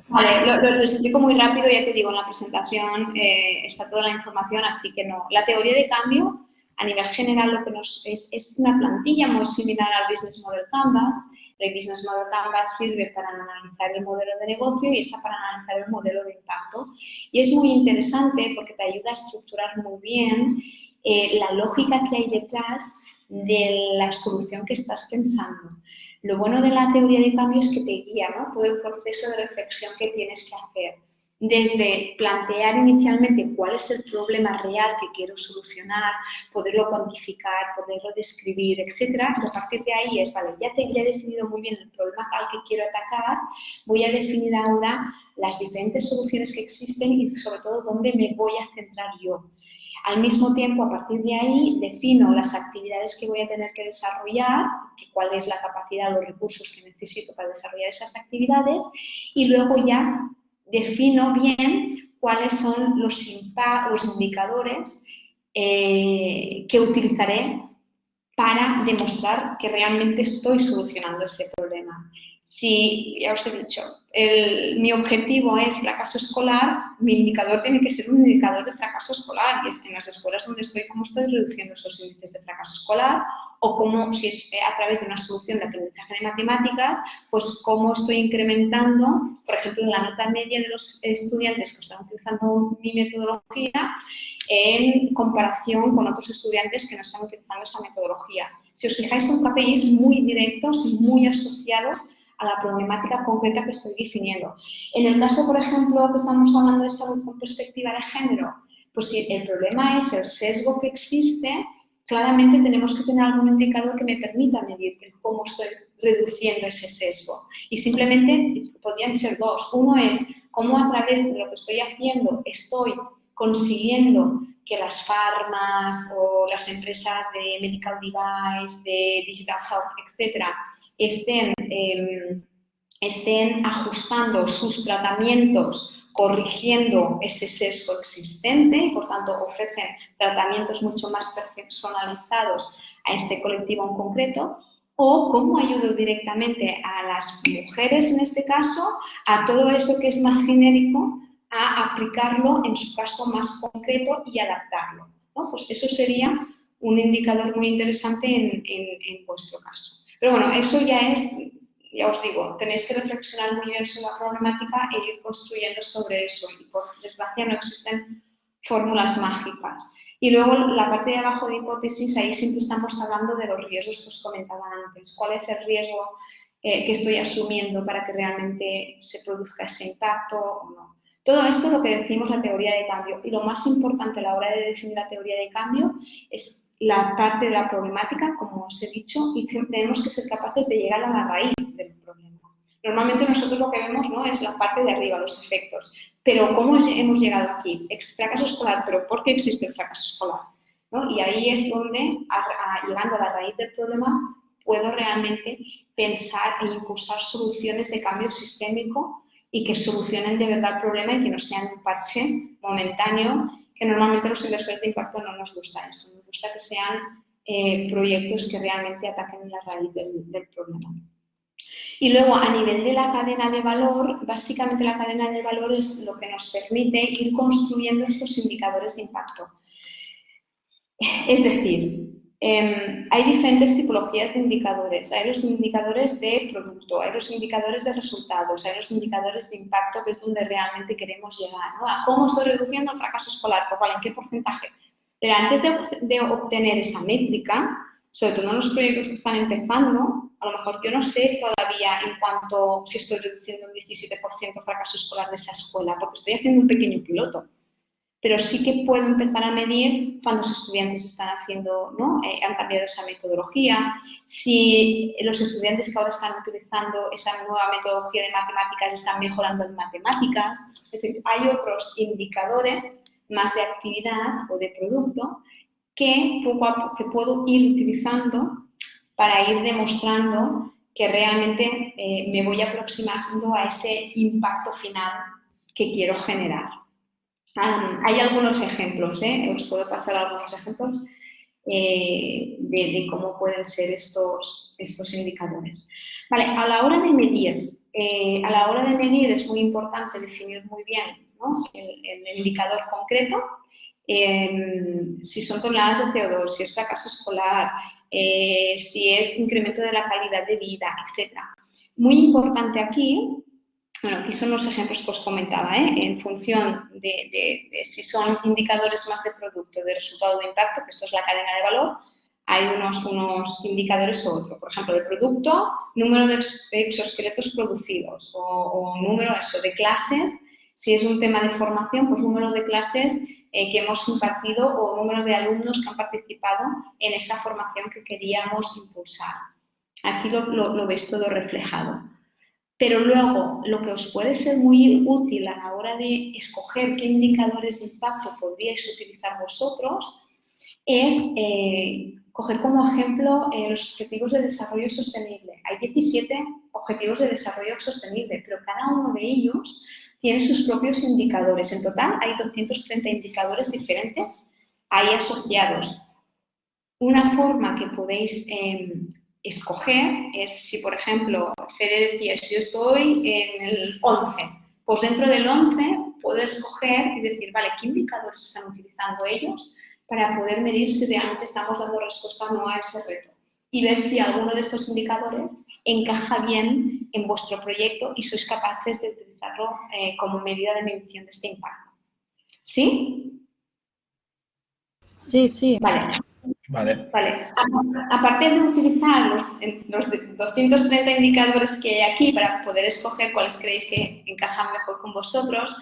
Vale, lo explico muy rápido, ya te digo, en la presentación está toda la información, así que no. La teoría de cambio, a nivel general, lo que es una plantilla muy similar al Business Model Canvas. El Business Model Canvas sirve para analizar el modelo de negocio y está para analizar el modelo de impacto. Y es muy interesante porque te ayuda a estructurar muy bien la lógica que hay detrás de la solución que estás pensando. Lo bueno de la teoría de cambio es que te guía, ¿no? Todo el proceso de reflexión que tienes que hacer. Desde plantear inicialmente cuál es el problema real que quiero solucionar, poderlo cuantificar, poderlo describir, etcétera, y a partir de ahí es, vale, ya he definido muy bien el problema al que quiero atacar, voy a definir ahora las diferentes soluciones que existen y sobre todo dónde me voy a centrar yo. Al mismo tiempo, a partir de ahí, defino las actividades que voy a tener que desarrollar, cuál es la capacidad, los recursos que necesito para desarrollar esas actividades y luego ya defino bien cuáles son los indicadores que utilizaré para demostrar que realmente estoy solucionando ese problema. Si, ya os he dicho, mi objetivo es fracaso escolar, mi indicador tiene que ser un indicador de fracaso escolar, y es en las escuelas donde estoy, cómo estoy reduciendo esos índices de fracaso escolar, o cómo, si es a través de una solución de aprendizaje de matemáticas, pues cómo estoy incrementando, por ejemplo, la nota media de los estudiantes que están utilizando mi metodología en comparación con otros estudiantes que no están utilizando esa metodología. Si os fijáis, son KPIs muy directos y muy asociados a la problemática concreta que estoy definiendo. En el caso, por ejemplo, que estamos hablando de salud con perspectiva de género, pues si el problema es el sesgo que existe, claramente tenemos que tener algún indicador que me permita medir cómo estoy reduciendo ese sesgo. Y simplemente podrían ser dos. Uno es cómo a través de lo que estoy haciendo estoy consiguiendo que las farmas o las empresas de medical device, de digital health, etcétera, estén ajustando sus tratamientos, corrigiendo ese sesgo existente y, por tanto, ofrecen tratamientos mucho más personalizados a este colectivo en concreto, o cómo ayudo directamente a las mujeres, en este caso, a todo eso que es más genérico, a aplicarlo en su caso más concreto y adaptarlo, ¿no? Pues eso sería un indicador muy interesante en vuestro caso. Pero bueno, eso ya os digo, tenéis que reflexionar muy bien sobre la problemática e ir construyendo sobre eso. Y por desgracia no existen fórmulas mágicas. Y luego la parte de abajo de hipótesis, ahí siempre estamos hablando de los riesgos que os comentaba antes. ¿Cuál es el riesgo que estoy asumiendo para que realmente se produzca ese impacto o no? Todo esto es lo que decimos la teoría de cambio. Y lo más importante a la hora de definir la teoría de cambio es la parte de la problemática, como os he dicho, y tenemos que ser capaces de llegar a la raíz del problema. Normalmente nosotros lo que vemos, ¿no?, es la parte de arriba, los efectos. Pero ¿cómo hemos llegado aquí? Fracaso escolar, pero ¿por qué existe el fracaso escolar? ¿No? Y ahí es donde, llegando a la raíz del problema, puedo realmente pensar e impulsar soluciones de cambio sistémico y que solucionen de verdad el problema y que no sean un parche momentáneo, que normalmente a los inversores de impacto no nos gusta eso. Nos gusta que sean proyectos que realmente ataquen la raíz del problema. Y luego, a nivel de la cadena de valor, básicamente la cadena de valor es lo que nos permite ir construyendo estos indicadores de impacto. Es decir, hay diferentes tipologías de indicadores. Hay los indicadores de producto, hay los indicadores de resultados, hay los indicadores de impacto, que es donde realmente queremos llegar, ¿no? ¿A cómo estoy reduciendo el fracaso escolar? Pues vale, ¿en qué porcentaje? Pero antes de obtener esa métrica, sobre todo en los proyectos que están empezando, a lo mejor yo no sé todavía en cuanto si estoy reduciendo un 17% fracaso escolar de esa escuela, porque estoy haciendo un pequeño piloto. pero sí que puedo empezar a medir cuántos estudiantes están haciendo, ¿no? Han cambiado esa metodología, si los estudiantes que ahora están utilizando esa nueva metodología de matemáticas están mejorando en matemáticas. Es decir, hay otros indicadores más de actividad o de producto que puedo ir utilizando para ir demostrando que realmente me voy aproximando a ese impacto final que quiero generar. Hay algunos ejemplos, os puedo pasar algunos ejemplos de cómo pueden ser estos indicadores. Vale, a la hora de medir es muy importante definir muy bien, ¿no? el indicador concreto, si son toneladas de CO2, si es fracaso escolar, si es incremento de la calidad de vida, etc. Muy importante aquí. Bueno, aquí son los ejemplos que os comentaba, en función de si son indicadores más de producto, de resultado de impacto, que esto es la cadena de valor, hay unos indicadores u otros. Por ejemplo, de producto, número de exoesqueletos producidos o número de clases. Si es un tema de formación, pues número de clases que hemos impartido o número de alumnos que han participado en esa formación que queríamos impulsar. Aquí lo veis todo reflejado. Pero luego, lo que os puede ser muy útil a la hora de escoger qué indicadores de impacto podríais utilizar vosotros es coger como ejemplo los objetivos de desarrollo sostenible. Hay 17 objetivos de desarrollo sostenible, pero cada uno de ellos tiene sus propios indicadores. En total hay 230 indicadores diferentes ahí asociados. Una forma que podéis escoger es si, por ejemplo, Fede decía, si yo estoy en el 11, pues dentro del 11 poder escoger y decir, vale, ¿qué indicadores están utilizando ellos para poder medir si realmente estamos dando respuesta o no a ese reto? Y ver si alguno de estos indicadores encaja bien en vuestro proyecto y sois capaces de utilizarlo como medida de medición de este impacto. ¿Sí? Sí, sí. Vale. Vale. Aparte de utilizar los 230 indicadores que hay aquí para poder escoger cuáles creéis que encajan mejor con vosotros,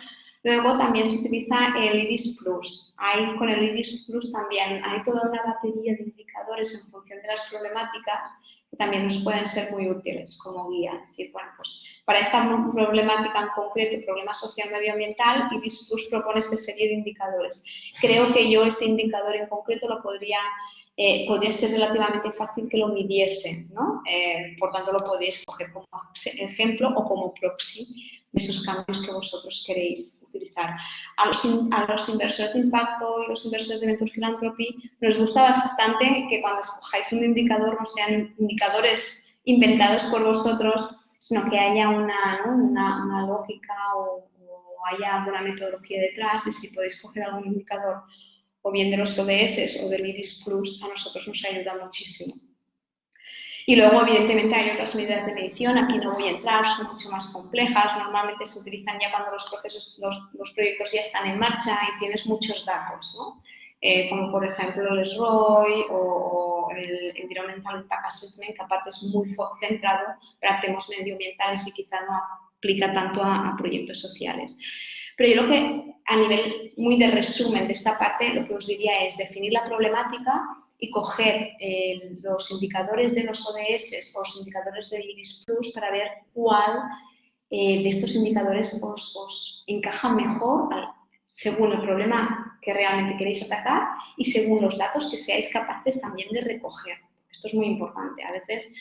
luego también se utiliza el IRIS Plus. Con el IRIS Plus también hay toda una batería de indicadores en función de las problemáticas que también nos pueden ser muy útiles como guía. Es decir, bueno, pues para esta problemática en concreto, problema social medioambiental, IRIS Plus propone esta serie de indicadores. Creo que yo este indicador en concreto lo podría ser relativamente fácil que lo midiese, ¿no? Por tanto, lo podéis coger como ejemplo o como proxy de esos cambios que vosotros queréis utilizar. A los inversores de impacto y los inversores de Venture Philanthropy nos gusta bastante que cuando escojáis un indicador no sean indicadores inventados por vosotros, sino que haya una lógica o haya alguna metodología detrás, y si podéis coger algún indicador o bien de los ODS o del IRIS Plus, a nosotros nos ayuda muchísimo. Y luego, evidentemente, hay otras medidas de medición, aquí no voy a entrar, son mucho más complejas, normalmente se utilizan ya cuando los proyectos ya están en marcha y tienes muchos datos, ¿no? Como por ejemplo el SROI o el Environmental Impact Assessment, que aparte es muy centrado para temas medioambientales y quizá no aplica tanto a proyectos sociales. Pero yo lo que, a nivel muy de resumen de esta parte, lo que os diría es definir la problemática y coger los indicadores de los ODS o los indicadores de IRIS Plus para ver cuál de estos indicadores os encaja mejor según el problema que realmente queréis atacar y según los datos que seáis capaces también de recoger. Esto es muy importante. A veces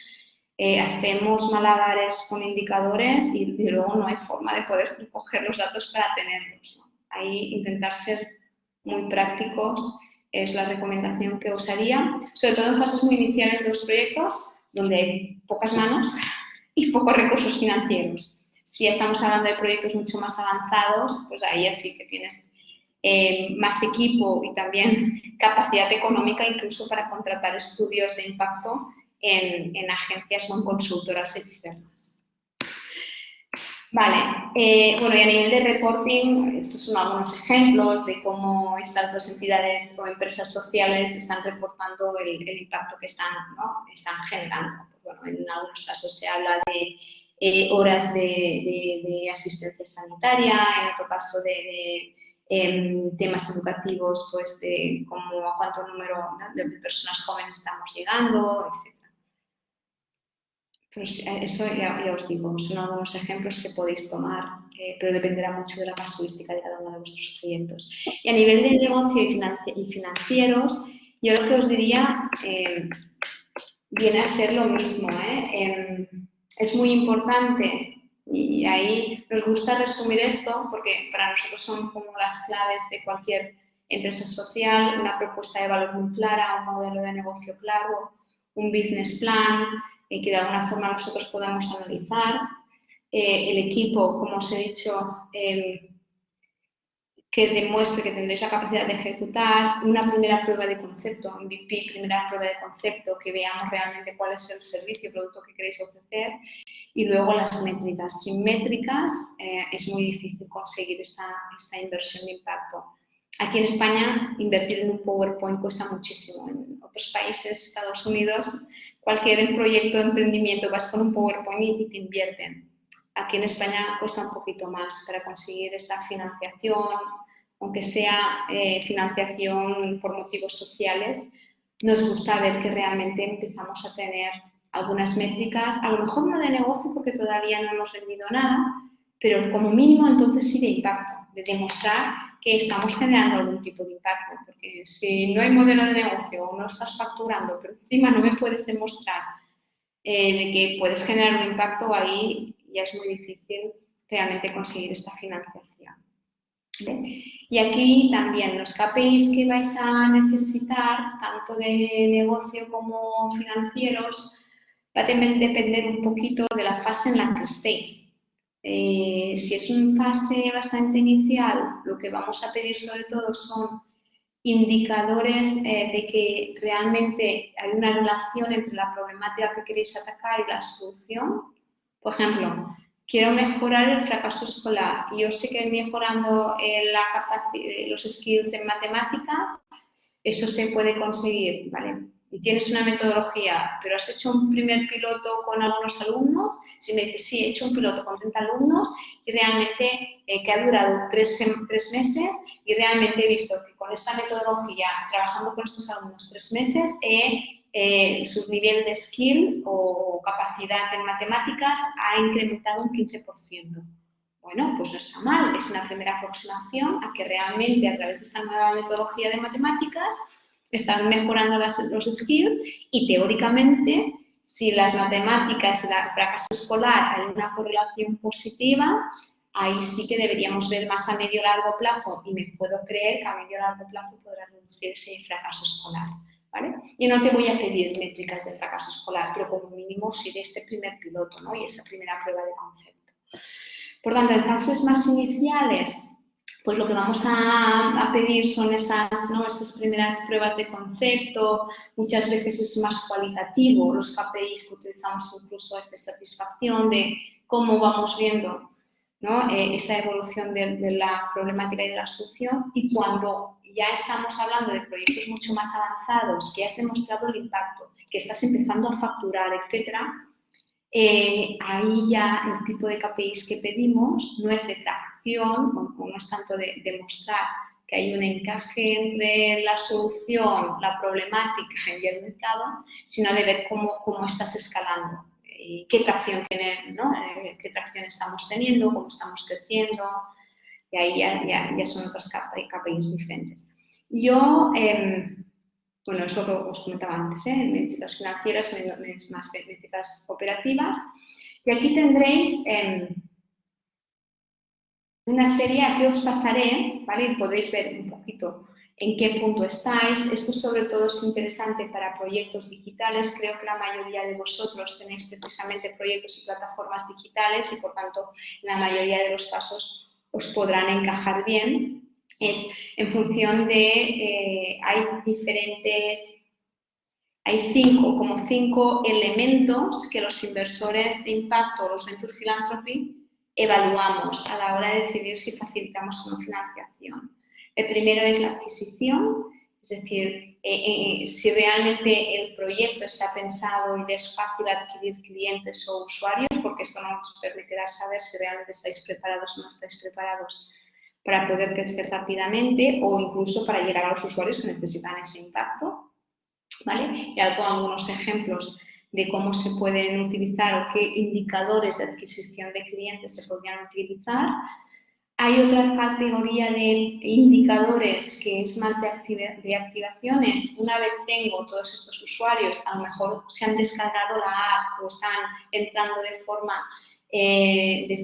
hacemos malabares con indicadores y luego no hay forma de poder recoger los datos para tenerlos, ¿no? Ahí intentar ser muy prácticos es la recomendación que os haría, sobre todo en fases muy iniciales de los proyectos, donde hay pocas manos y pocos recursos financieros. Si estamos hablando de proyectos mucho más avanzados, pues ahí así que tienes más equipo y también capacidad económica incluso para contratar estudios de impacto en agencias o en consultoras externas. Vale, bueno, y a nivel de reporting, estos son algunos ejemplos de cómo estas dos entidades o empresas sociales están reportando el impacto que están generando. Pues bueno, en algunos casos se habla de horas de asistencia sanitaria, en otro caso de temas educativos, pues de cómo, a cuánto número, ¿no?, de personas jóvenes estamos llegando, etc. Pero eso ya os digo, son algunos ejemplos que podéis tomar, pero dependerá mucho de la casuística de cada uno de vuestros proyectos. Y a nivel de negocio y financieros, yo lo que os diría viene a ser lo mismo, es muy importante, y ahí nos gusta resumir esto, porque para nosotros son como las claves de cualquier empresa social: una propuesta de valor muy clara, un modelo de negocio claro, un business plan, que de alguna forma nosotros podamos analizar, el equipo, como os he dicho, que demuestre que tendréis la capacidad de ejecutar, una primera prueba de concepto, MVP, primera prueba de concepto, que veamos realmente cuál es el servicio o producto que queréis ofrecer, y luego las métricas. Sin métricas es muy difícil conseguir esta inversión de impacto. Aquí en España, invertir en un PowerPoint cuesta muchísimo. En otros países, Estados Unidos, cualquier proyecto de emprendimiento vas con un PowerPoint y te invierten. Aquí en España cuesta un poquito más para conseguir esta financiación, aunque sea financiación por motivos sociales. Nos gusta ver que realmente empezamos a tener algunas métricas, a lo mejor no de negocio porque todavía no hemos vendido nada, pero como mínimo entonces sí de impacto, de demostrar que estamos generando algún tipo de impacto, porque si no hay modelo de negocio o no estás facturando, pero encima no me puedes demostrar de que puedes generar un impacto, ahí ya es muy difícil realmente conseguir esta financiación. ¿Vale? Y aquí también los KPIs que vais a necesitar, tanto de negocio como financieros, va a depender un poquito de la fase en la que estéis. Si es una fase bastante inicial, lo que vamos a pedir sobre todo son indicadores de que realmente hay una relación entre la problemática que queréis atacar y la solución. Por ejemplo, quiero mejorar el fracaso escolar y yo sé que mejorando los skills en matemáticas, eso se puede conseguir, ¿vale? Y tienes una metodología, pero has hecho un primer piloto con algunos alumnos. Si me dices, sí, he hecho un piloto con 30 alumnos y realmente que ha durado 3 meses y realmente he visto que con esta metodología, trabajando con estos alumnos 3 meses, su nivel de skill o capacidad en matemáticas ha incrementado un 15%. Bueno, pues no está mal, es una primera aproximación a que realmente a través de esta nueva metodología de matemáticas están mejorando los skills y teóricamente si las matemáticas y el fracaso escolar hay una correlación positiva, ahí sí que deberíamos ver más a medio y largo plazo y me puedo creer que a medio y largo plazo podrá reducir ese fracaso escolar. ¿Vale? Y no te voy a pedir métricas de fracaso escolar, pero como mínimo sí de este primer piloto, ¿no? Y esa primera prueba de concepto. Por tanto, en fases más iniciales, pues lo que vamos a pedir son esas primeras pruebas de concepto. Muchas veces es más cualitativo, los KPIs que utilizamos incluso es de satisfacción, de cómo vamos viendo, ¿no?, esa evolución de la problemática y de la solución. Y cuando ya estamos hablando de proyectos mucho más avanzados, que has demostrado el impacto, que estás empezando a facturar, etcétera, ahí ya el tipo de KPIs que pedimos no es de tracción, o no es tanto de demostrar que hay un encaje entre la solución, la problemática y el mercado, sino de ver cómo estás escalando, qué tracción tiene, ¿no?, qué tracción estamos teniendo, cómo estamos creciendo, y ahí ya son otros KPIs diferentes. Yo, bueno, es lo que os comentaba antes, métricas financieras, más métricas operativas. Y aquí tendréis una serie, aquí os pasaré, ¿vale? Y podréis ver un poquito en qué punto estáis. Esto sobre todo es interesante para proyectos digitales. Creo que la mayoría de vosotros tenéis precisamente proyectos y plataformas digitales y por tanto en la mayoría de los casos os podrán encajar bien. Es en función de, hay cinco elementos que los inversores de impacto, los Venture Philanthropy, evaluamos a la hora de decidir si facilitamos una financiación. El primero es la adquisición, es decir, si realmente el proyecto está pensado y es fácil adquirir clientes o usuarios, porque esto nos permitirá saber si realmente estáis preparados o no estáis preparados para poder crecer rápidamente o incluso para llegar a los usuarios que necesitan ese impacto, ¿vale? Y algunos ejemplos de cómo se pueden utilizar o qué indicadores de adquisición de clientes se podrían utilizar. Hay otra categoría de indicadores que es más de activaciones. Una vez tengo todos estos usuarios, a lo mejor se han descargado la app o están entrando de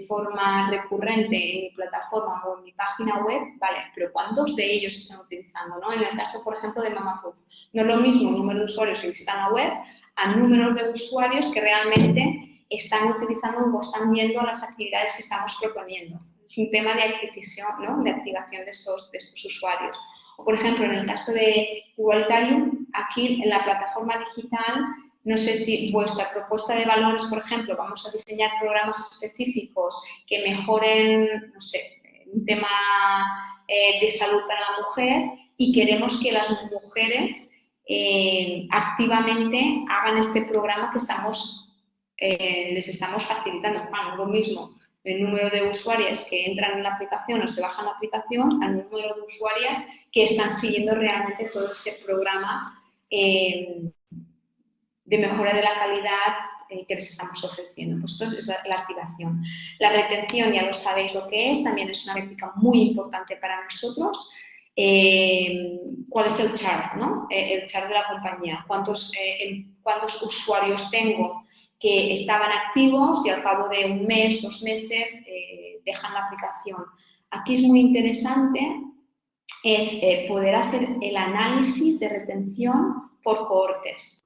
forma recurrente en mi plataforma o en mi página web, vale, pero ¿cuántos de ellos están utilizando, ¿no? En el caso, por ejemplo, de MamaProof, no es lo mismo el número de usuarios que visitan la web a números de usuarios que realmente están utilizando o están viendo las actividades que estamos proponiendo. Es un tema de adquisición, ¿no? De activación de estos usuarios. O, por ejemplo, en el caso de Igualitarium, aquí en la plataforma digital, no sé si vuestra propuesta de valores, por ejemplo, vamos a diseñar programas específicos que mejoren, no sé, un tema de salud para la mujer y queremos que las mujeres activamente hagan este programa que les estamos facilitando. Bueno, lo mismo, el número de usuarias que entran en la aplicación o se bajan la aplicación al número de usuarias que están siguiendo realmente todo ese programa de mejora de la calidad que les estamos ofreciendo. Pues esto es la activación. La retención, ya lo sabéis lo que es, también es una métrica muy importante para nosotros. ¿Cuál es el chart, ¿no? El chart de la compañía? ¿Cuántos usuarios tengo que estaban activos y al cabo de un mes, 2 meses, dejan la aplicación? Aquí es muy interesante poder hacer el análisis de retención por cohortes.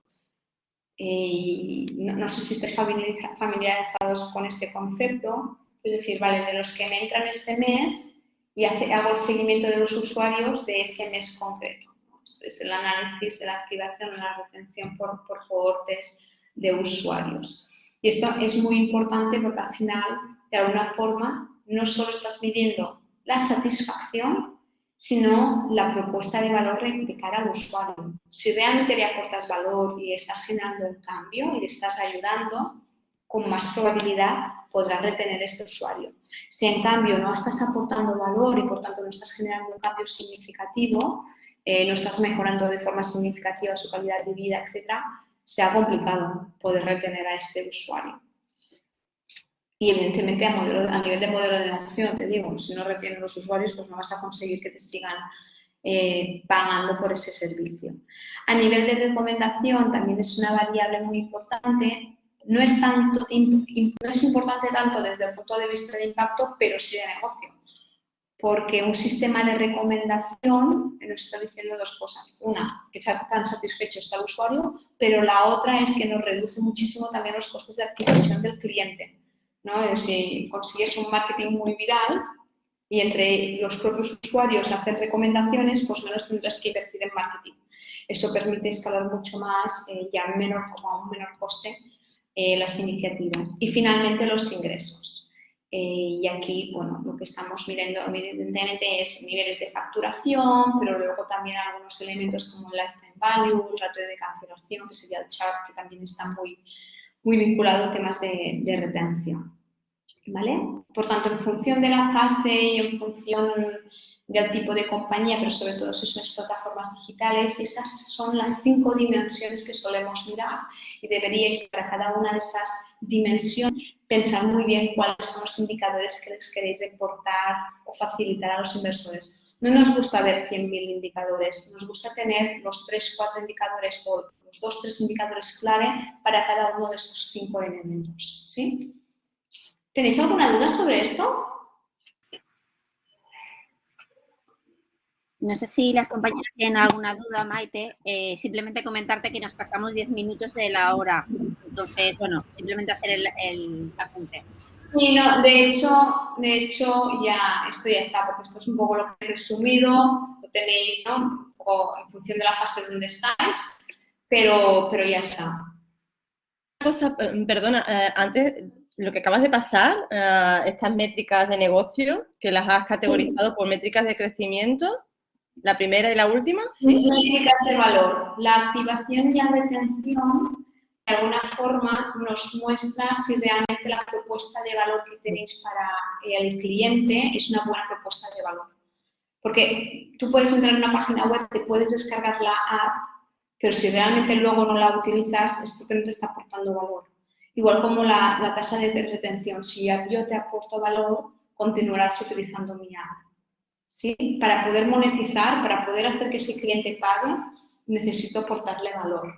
No sé si estáis familiarizados con este concepto, es decir, vale, de los que me entran este mes y hago el seguimiento de los usuarios de ese mes concreto. Esto es el análisis de la activación y la retención por cohortes de usuarios. Y esto es muy importante porque al final, de alguna forma, no solo estás midiendo la satisfacción, sino la propuesta de valor de cara al usuario. Si realmente le aportas valor y estás generando un cambio y le estás ayudando, con más probabilidad podrás retener este usuario. Si en cambio no estás aportando valor y por tanto no estás generando un cambio significativo, no estás mejorando de forma significativa su calidad de vida, etc., sea complicado poder retener a este usuario. Y evidentemente a nivel de modelo de negocio, te digo, si no retienes los usuarios, pues no vas a conseguir que te sigan pagando por ese servicio. A nivel de recomendación también es una variable muy importante. No es importante tanto desde el punto de vista de impacto, pero sí de negocio. Porque un sistema de recomendación nos está diciendo 2 cosas. Una, que tan satisfecho está el usuario, pero la otra es que nos reduce muchísimo también los costes de adquisición del cliente, ¿no? Si consigues un marketing muy viral y entre los propios usuarios hacer recomendaciones, pues menos tendrás que invertir en marketing. Eso permite escalar mucho más, ya a un menor coste, las iniciativas. Y finalmente los ingresos. Y aquí, bueno, lo que estamos mirando evidentemente es niveles de facturación, pero luego también algunos elementos como el lifetime value, el ratio de cancelación, que sería el chart, que también está muy vinculado a temas de retención, ¿vale? Por tanto, en función de la fase y en función del tipo de compañía, pero sobre todo si son plataformas digitales, esas son las 5 dimensiones que solemos mirar y deberíais para cada una de estas dimensiones pensar muy bien cuáles son los indicadores que les queréis reportar o facilitar a los inversores. No nos gusta ver 100.000 indicadores, nos gusta tener los 3-4 indicadores o los 2-3 indicadores clave para cada uno de estos 5 elementos, ¿sí? ¿Tenéis alguna duda sobre esto? No sé si las compañeras tienen alguna duda, Maite. Simplemente comentarte que nos pasamos 10 minutos de la hora. Entonces, bueno, simplemente hacer el apunte. Sí, no, de hecho ya esto ya está, porque esto es un poco lo que he resumido, lo tenéis, ¿no? Un poco en función de la fase donde estáis, pero ya está. Una cosa, perdona, antes, lo que acabas de pasar, estas métricas de negocio, que las has categorizado por métricas de crecimiento, la primera y la última, ¿sí? Métricas de valor. La activación y la retención de alguna forma nos muestra si realmente la propuesta de valor que tenéis para el cliente es una buena propuesta de valor. Porque tú puedes entrar en una página web, te puedes descargar la app, pero si realmente luego no la utilizas, es porque no te está aportando valor. Igual como la tasa de retención, si yo te aporto valor, continuarás utilizando mi app. ¿Sí? Para poder monetizar, para poder hacer que ese cliente pague, necesito aportarle valor.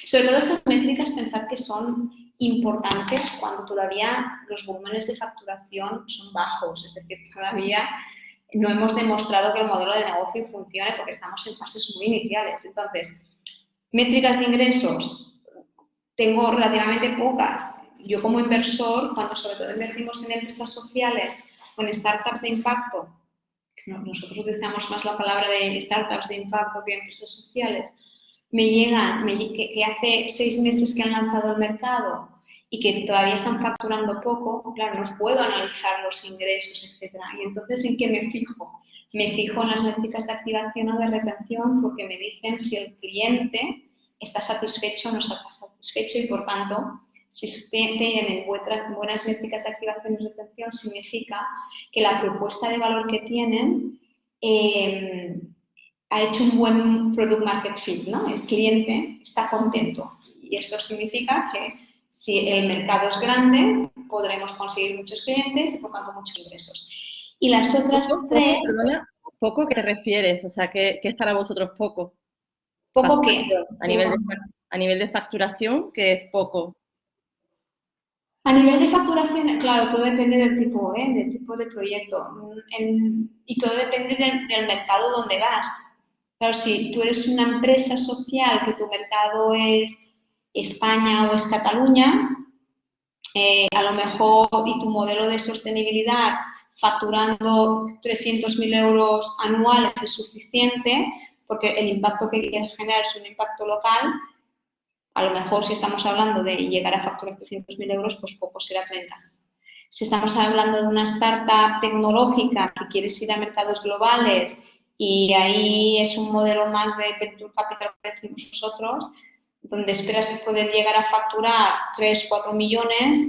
Sobre todo estas métricas, pensad que son importantes cuando todavía los volúmenes de facturación son bajos, es decir, todavía no hemos demostrado que el modelo de negocio funcione porque estamos en fases muy iniciales. Entonces, métricas de ingresos, tengo relativamente pocas. Yo como inversor, cuando sobre todo invertimos en empresas sociales o en startups de impacto, nosotros utilizamos más la palabra de startups de impacto que empresas sociales, me llegan, que hace 6 meses que han lanzado al mercado y que todavía están facturando poco, claro, no puedo analizar los ingresos, etcétera. Y entonces, ¿en qué me fijo? Me fijo en las métricas de activación o de retención porque me dicen si el cliente está satisfecho o no está satisfecho y, por tanto, si tienen buenas métricas de activación y retención, significa que la propuesta de valor que tienen ha hecho un buen product market fit, ¿no? El cliente está contento y eso significa que si el mercado es grande, podremos conseguir muchos clientes y, por tanto, muchos ingresos. Y las otras tres... Perdona, ¿poco qué te refieres? O sea, ¿qué es para vosotros poco? ¿Poco qué? A nivel de facturación, ¿qué es poco? A nivel de facturación, claro, todo depende del tipo de proyecto y todo depende del mercado donde vas. Claro, si tú eres una empresa social que tu mercado es España o es Cataluña, a lo mejor y tu modelo de sostenibilidad facturando 300.000 euros anuales es suficiente porque el impacto que quieres generar es un impacto local. A lo mejor si estamos hablando de llegar a facturar 300.000 euros, pues poco será 30. Si estamos hablando de una startup tecnológica que quieres ir a mercados globales y ahí es un modelo más de venture capital que decimos nosotros, donde esperas poder llegar a facturar 3-4 millones,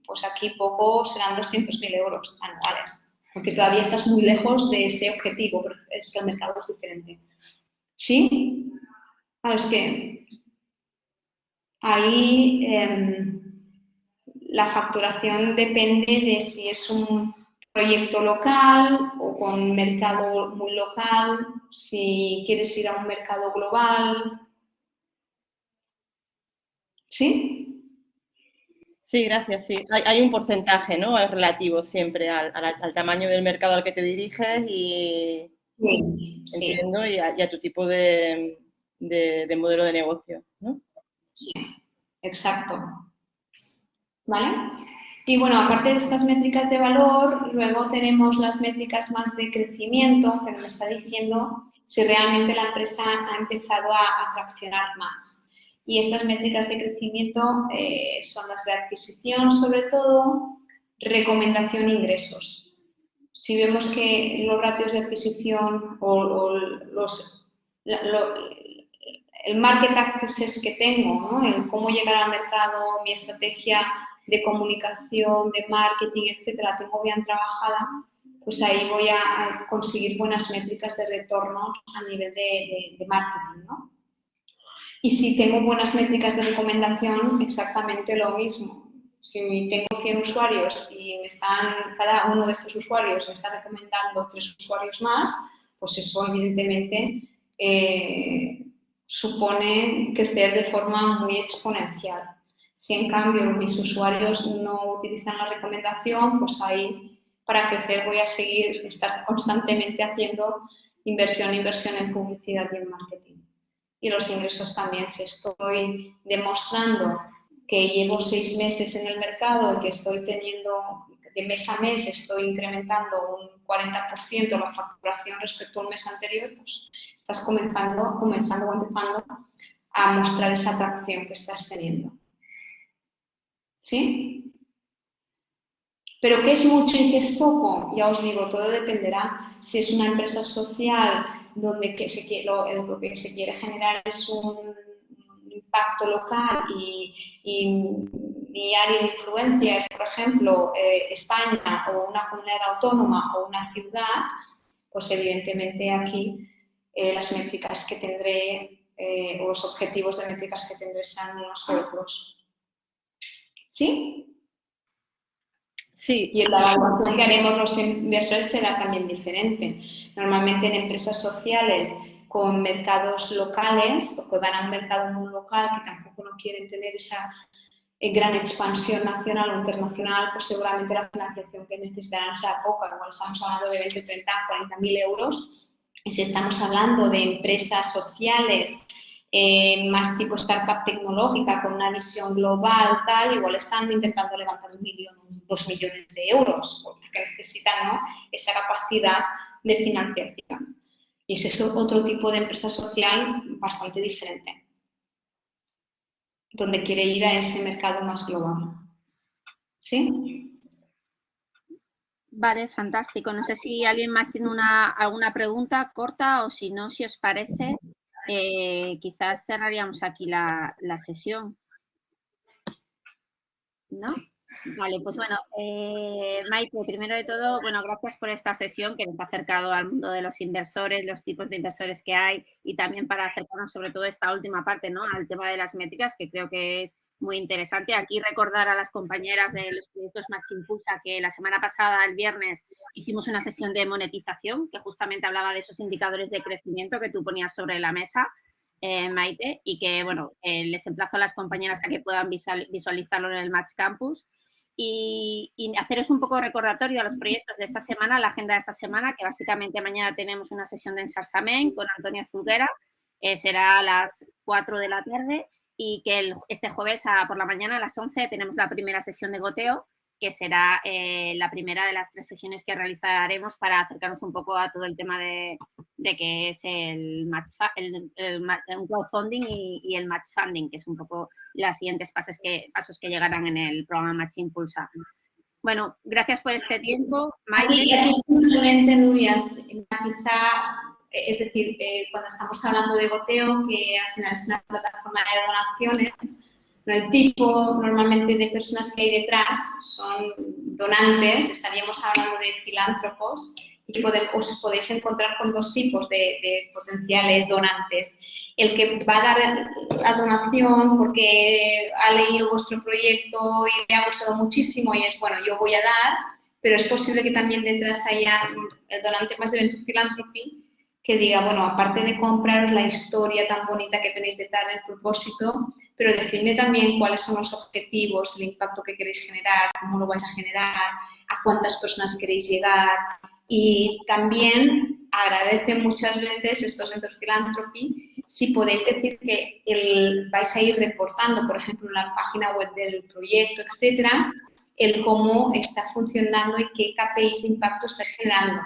pues aquí poco serán 200.000 euros anuales, porque todavía estás muy lejos de ese objetivo, pero es que el mercado es diferente. ¿Sí? Claro, es que ahí la facturación depende de si es un proyecto local o con mercado muy local, si quieres ir a un mercado global. ¿Sí? Sí, gracias, sí. Hay un porcentaje, ¿no? Es relativo siempre al tamaño del mercado al que te diriges y Sí, entiendo, y a tu tipo de modelo de negocio, ¿no? Sí, exacto. ¿Vale? Y bueno, aparte de estas métricas de valor, luego tenemos las métricas más de crecimiento, que nos está diciendo si realmente la empresa ha empezado a traccionar más. Y estas métricas de crecimiento son las de adquisición, sobre todo, recomendación e ingresos. Si vemos que los ratios de adquisición el market access que tengo, ¿no? El cómo llegar al mercado, mi estrategia de comunicación, de marketing, etcétera, la tengo bien trabajada, pues ahí voy a conseguir buenas métricas de retorno a nivel de marketing, ¿no? Y si tengo buenas métricas de recomendación, exactamente lo mismo. Si tengo 100 usuarios y cada uno de estos usuarios me está recomendando 3 usuarios más, pues eso evidentemente supone crecer de forma muy exponencial. Si en cambio mis usuarios no utilizan la recomendación, pues ahí para crecer voy a estar constantemente haciendo inversión en publicidad y en marketing. Y los ingresos también, si estoy demostrando que llevo 6 meses en el mercado y que estoy teniendo, de mes a mes estoy incrementando un 40% la facturación respecto al mes anterior, pues estás comenzando o empezando a mostrar esa atracción que estás teniendo. ¿Sí? ¿Pero qué es mucho y qué es poco? Ya os digo, todo dependerá. Si es una empresa social donde lo que se quiere generar es un impacto local y mi área de influencia es, por ejemplo, España o una comunidad autónoma o una ciudad, pues evidentemente aquí las métricas que tendré o los objetivos de métricas que tendré serán unos que otros. ¿Sí? Sí. Y la evaluación que haremos los inversores será también diferente. Normalmente en empresas sociales con mercados locales, o que van a un mercado muy local, que tampoco no quieren tener esa gran expansión nacional o internacional, pues seguramente la financiación que necesitarán sea poca. Igual estamos hablando de 20, 30, 40.000 euros. Y si estamos hablando de empresas sociales más tipo startup tecnológica, con una visión global, tal, igual están intentando levantar 1 millón, 2 millones de euros, porque necesitan, ¿no?, esa capacidad de financiación. Y ese es otro tipo de empresa social bastante diferente, donde quiere ir a ese mercado más global. ¿Sí? Vale, fantástico. No sé si alguien más tiene alguna pregunta corta o si no, si os parece, quizás cerraríamos aquí la sesión. ¿No? Vale, pues bueno, Maite, primero de todo, bueno, gracias por esta sesión que nos ha acercado al mundo de los inversores, los tipos de inversores que hay y también para acercarnos sobre todo esta última parte, ¿no?, al tema de las métricas, que creo que es muy interesante. Aquí recordar a las compañeras de los proyectos Match Impulsa que la semana pasada, el viernes, hicimos una sesión de monetización que justamente hablaba de esos indicadores de crecimiento que tú ponías sobre la mesa, Maite, y que, bueno, les emplazo a las compañeras a que puedan visualizarlo en el Match Campus. Y haceros un poco recordatorio a los proyectos de esta semana, la agenda de esta semana, que básicamente mañana tenemos una sesión de ensarsamento con Antonio Fulguera, será a las 4 de la tarde, y que este jueves por la mañana a las 11 tenemos la primera sesión de goteo, que será la primera de las 3 sesiones que realizaremos para acercarnos un poco a todo el tema de que es el crowdfunding y el match funding, que es un poco las siguientes pasos que llegarán en el programa Match Impulsa. Bueno, gracias por este tiempo, Maite. Aquí simplemente, Nuria, matizar, es decir, cuando estamos hablando de goteo, que al final es una plataforma de donaciones, el tipo normalmente de personas que hay detrás son donantes, estaríamos hablando de filántropos, y os podéis encontrar con 2 tipos de potenciales donantes. El que va a dar la donación porque ha leído vuestro proyecto y le ha gustado muchísimo y es, bueno, yo voy a dar, pero es posible que también detrás haya el donante más de Venture Philanthropy que diga, bueno, aparte de compraros la historia tan bonita que tenéis detrás del propósito, pero decidme también cuáles son los objetivos, el impacto que queréis generar, cómo lo vais a generar, a cuántas personas queréis llegar. Y también agradece muchas veces estos Venture Philanthropy si podéis decir que vais a ir reportando, por ejemplo, en la página web del proyecto, etcétera, el cómo está funcionando y qué KPIs de impacto estáis generando.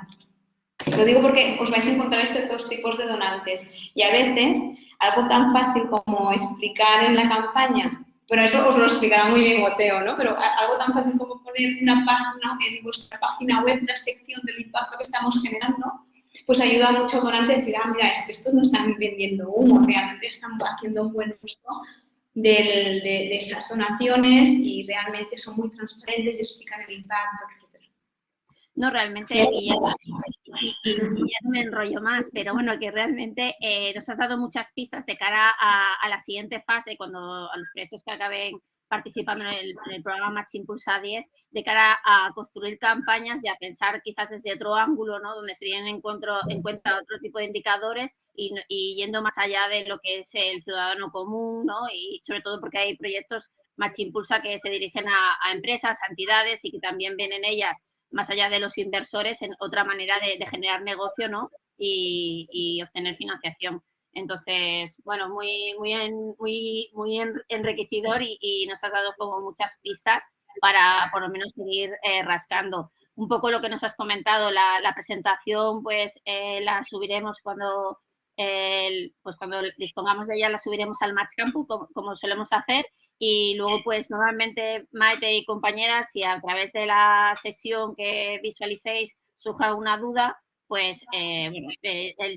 Lo digo porque os vais a encontrar estos 2 tipos de donantes y a veces algo tan fácil como explicar en la campaña, bueno, eso os lo explicará muy bien Goteo, ¿no? Pero algo tan fácil como poner una página en vuestra página web, una sección del impacto que estamos generando, pues ayuda mucho al donante a decir, mira, es que estos no están vendiendo humo, realmente están haciendo un buen uso de esas donaciones y realmente son muy transparentes y explican el impacto, etc. No, realmente, y ya no me enrollo más, pero bueno, que realmente nos has dado muchas pistas de cara a la siguiente fase, a los proyectos que acaben participando en el programa Match Impulsa 10, de cara a construir campañas y a pensar quizás desde otro ángulo, ¿no?, donde se tienen en cuenta otro tipo de indicadores y yendo más allá de lo que es el ciudadano común, ¿no?, y sobre todo porque hay proyectos Match Impulsa que se dirigen a empresas, a entidades y que también ven en ellas, más allá de los inversores, en otra manera de generar negocio, ¿no?, y obtener financiación. Entonces, bueno, muy enriquecedor y nos has dado como muchas pistas para por lo menos seguir rascando. Un poco lo que nos has comentado, la presentación, pues la subiremos cuando dispongamos de ella, la subiremos al Match Campus, como solemos hacer. Y luego, pues, normalmente, Maite y compañeras, si a través de la sesión que visualicéis surja una duda, pues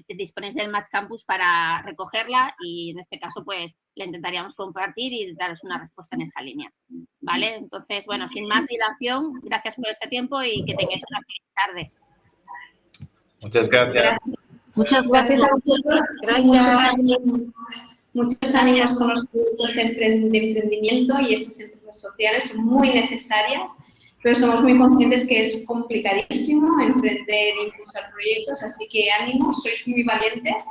disponéis del Match Campus para recogerla y en este caso pues la intentaríamos compartir y daros una respuesta en esa línea, ¿vale? Entonces, bueno, sin más dilación, gracias por este tiempo y que tengáis una feliz tarde. Muchas gracias. Muchas Gracias gracias. a vosotros. Gracias. Muchos ánimos con los proyectos de emprendimiento y esas empresas sociales son muy necesarias, pero somos muy conscientes que es complicadísimo emprender e impulsar proyectos, así que ánimos, sois muy valientes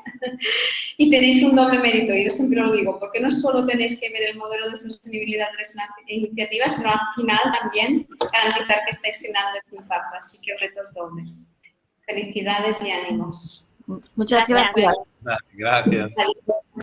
y tenéis un doble mérito, yo siempre lo digo, porque no solo tenéis que ver el modelo de sostenibilidad de las iniciativas, sino al final también garantizar que estáis generando este impacto, así que el reto es doble. Felicidades y ánimos. Muchas gracias. Gracias. Adiós.